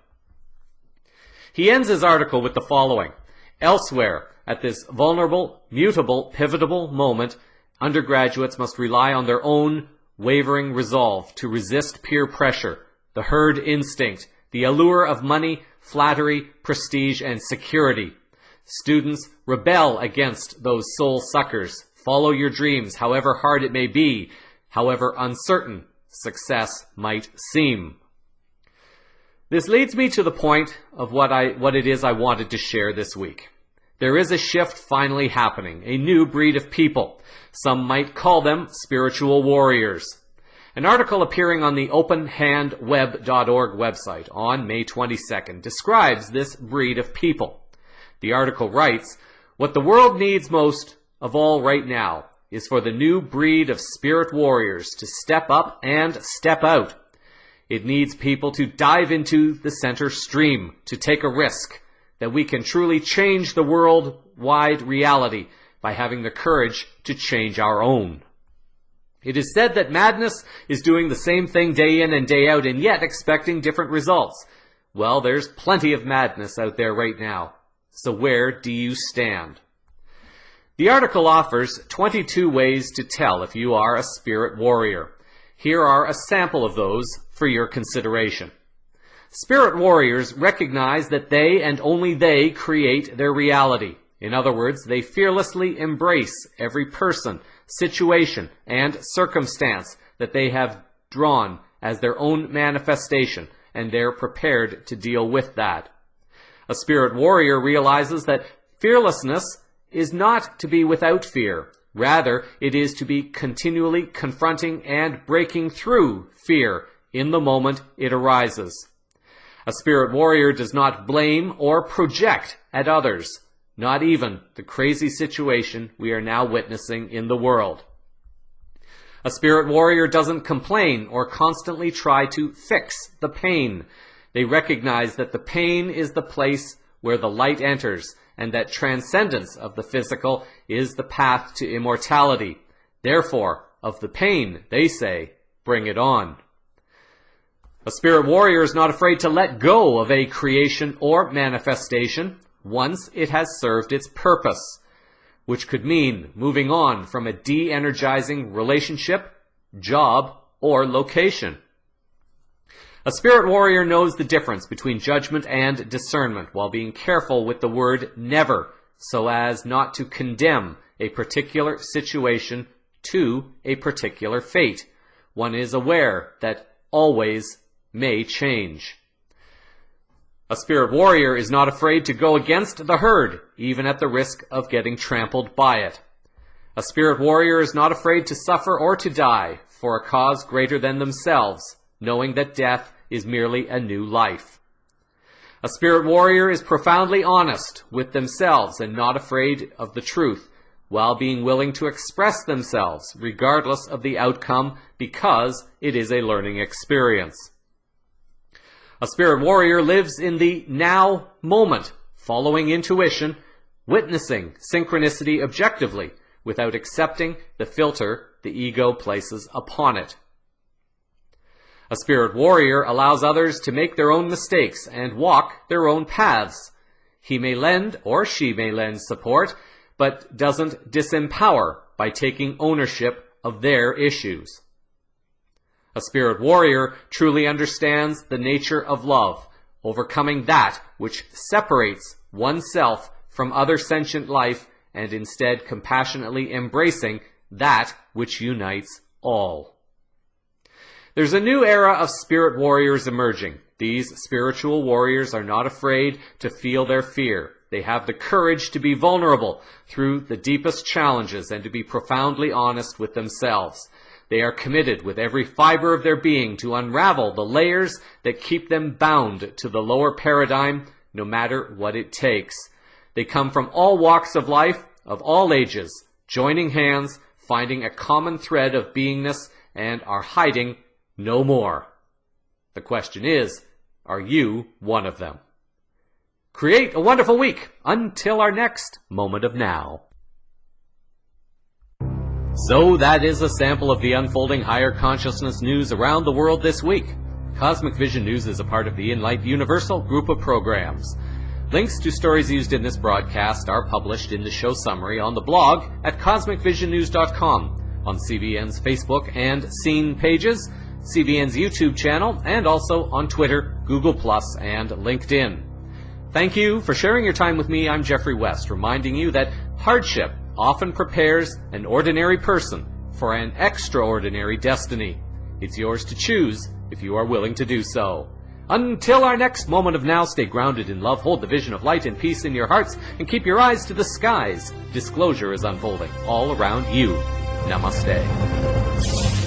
He ends his article with the following. "Elsewhere, at this vulnerable, mutable, pivotable moment, undergraduates must rely on their own wavering resolve to resist peer pressure, the herd instinct, the allure of money, flattery, prestige, and security. Students, rebel against those soul suckers. Follow your dreams, however hard it may be, however uncertain success might seem." This leads me to the point of what it is I wanted to share this week. There is a shift finally happening, a new breed of people. Some might call them spiritual warriors. An article appearing on the openhandweb.org website on May 22nd describes this breed of people. The article writes, "What the world needs most of all right now is for the new breed of spirit warriors to step up and step out. It needs people to dive into the center stream, to take a risk, that we can truly change the worldwide reality by having the courage to change our own. It is said that madness is doing the same thing day in and day out and yet expecting different results. Well, there's plenty of madness out there right now. So where do you stand?" The article offers 22 ways to tell if you are a spirit warrior. Here are a sample of those for your consideration. Spirit warriors recognize that they and only they create their reality. In other words, they fearlessly embrace every person, situation, and circumstance that they have drawn as their own manifestation, and they're prepared to deal with that. A spirit warrior realizes that fearlessness is not to be without fear. Rather, it is to be continually confronting and breaking through fear in the moment it arises. A spirit warrior does not blame or project at others. not even the crazy situation we are now witnessing in the world. A spirit warrior doesn't complain or constantly try to fix the pain. They recognize that the pain is the place where the light enters, and that transcendence of the physical is the path to immortality. Therefore, of the pain, they say, bring it on. A spirit warrior is not afraid to let go of a creation or manifestation once it has served its purpose, which could mean moving on from a de-energizing relationship, job, or location. A spirit warrior knows the difference between judgment and discernment while being careful with the word never, so as not to condemn a particular situation to a particular fate. One is aware that always may change. A spirit warrior is not afraid to go against the herd, even at the risk of getting trampled by it. A spirit warrior is not afraid to suffer or to die for a cause greater than themselves, knowing that death is merely a new life. A spirit warrior is profoundly honest with themselves and not afraid of the truth, while being willing to express themselves regardless of the outcome because it is a learning experience. A spirit warrior lives in the now moment, following intuition, witnessing synchronicity objectively, without accepting the filter the ego places upon it. A spirit warrior allows others to make their own mistakes and walk their own paths. He may lend or she may lend support, but doesn't disempower by taking ownership of their issues. A spirit warrior truly understands the nature of love, overcoming that which separates oneself from other sentient life and instead compassionately embracing that which unites all. There's a new era of spirit warriors emerging. These spiritual warriors are not afraid to feel their fear. They have the courage to be vulnerable through the deepest challenges and to be profoundly honest with themselves. They are committed with every fiber of their being to unravel the layers that keep them bound to the lower paradigm, no matter what it takes. They come from all walks of life, of all ages, joining hands, finding a common thread of beingness, and are hiding no more. The question is, are you one of them? Create a wonderful week until our next moment of now. So that is a sample of the unfolding higher consciousness news around the world this week. Cosmic Vision News is a part of the Enlight Universal group of programs. Links to stories used in this broadcast are published in the show summary on the blog at cosmicvisionnews.com, on CVN's Facebook and Scene pages, CVN's YouTube channel, and also on Twitter, Google+, and LinkedIn. Thank you for sharing your time with me. I'm Jeffrey West, reminding you that hardship often prepares an ordinary person for an extraordinary destiny. It's yours to choose if you are willing to do so. Until our next moment of now, stay grounded in love, hold the vision of light and peace in your hearts, and keep your eyes to the skies. Disclosure is unfolding all around you. Namaste.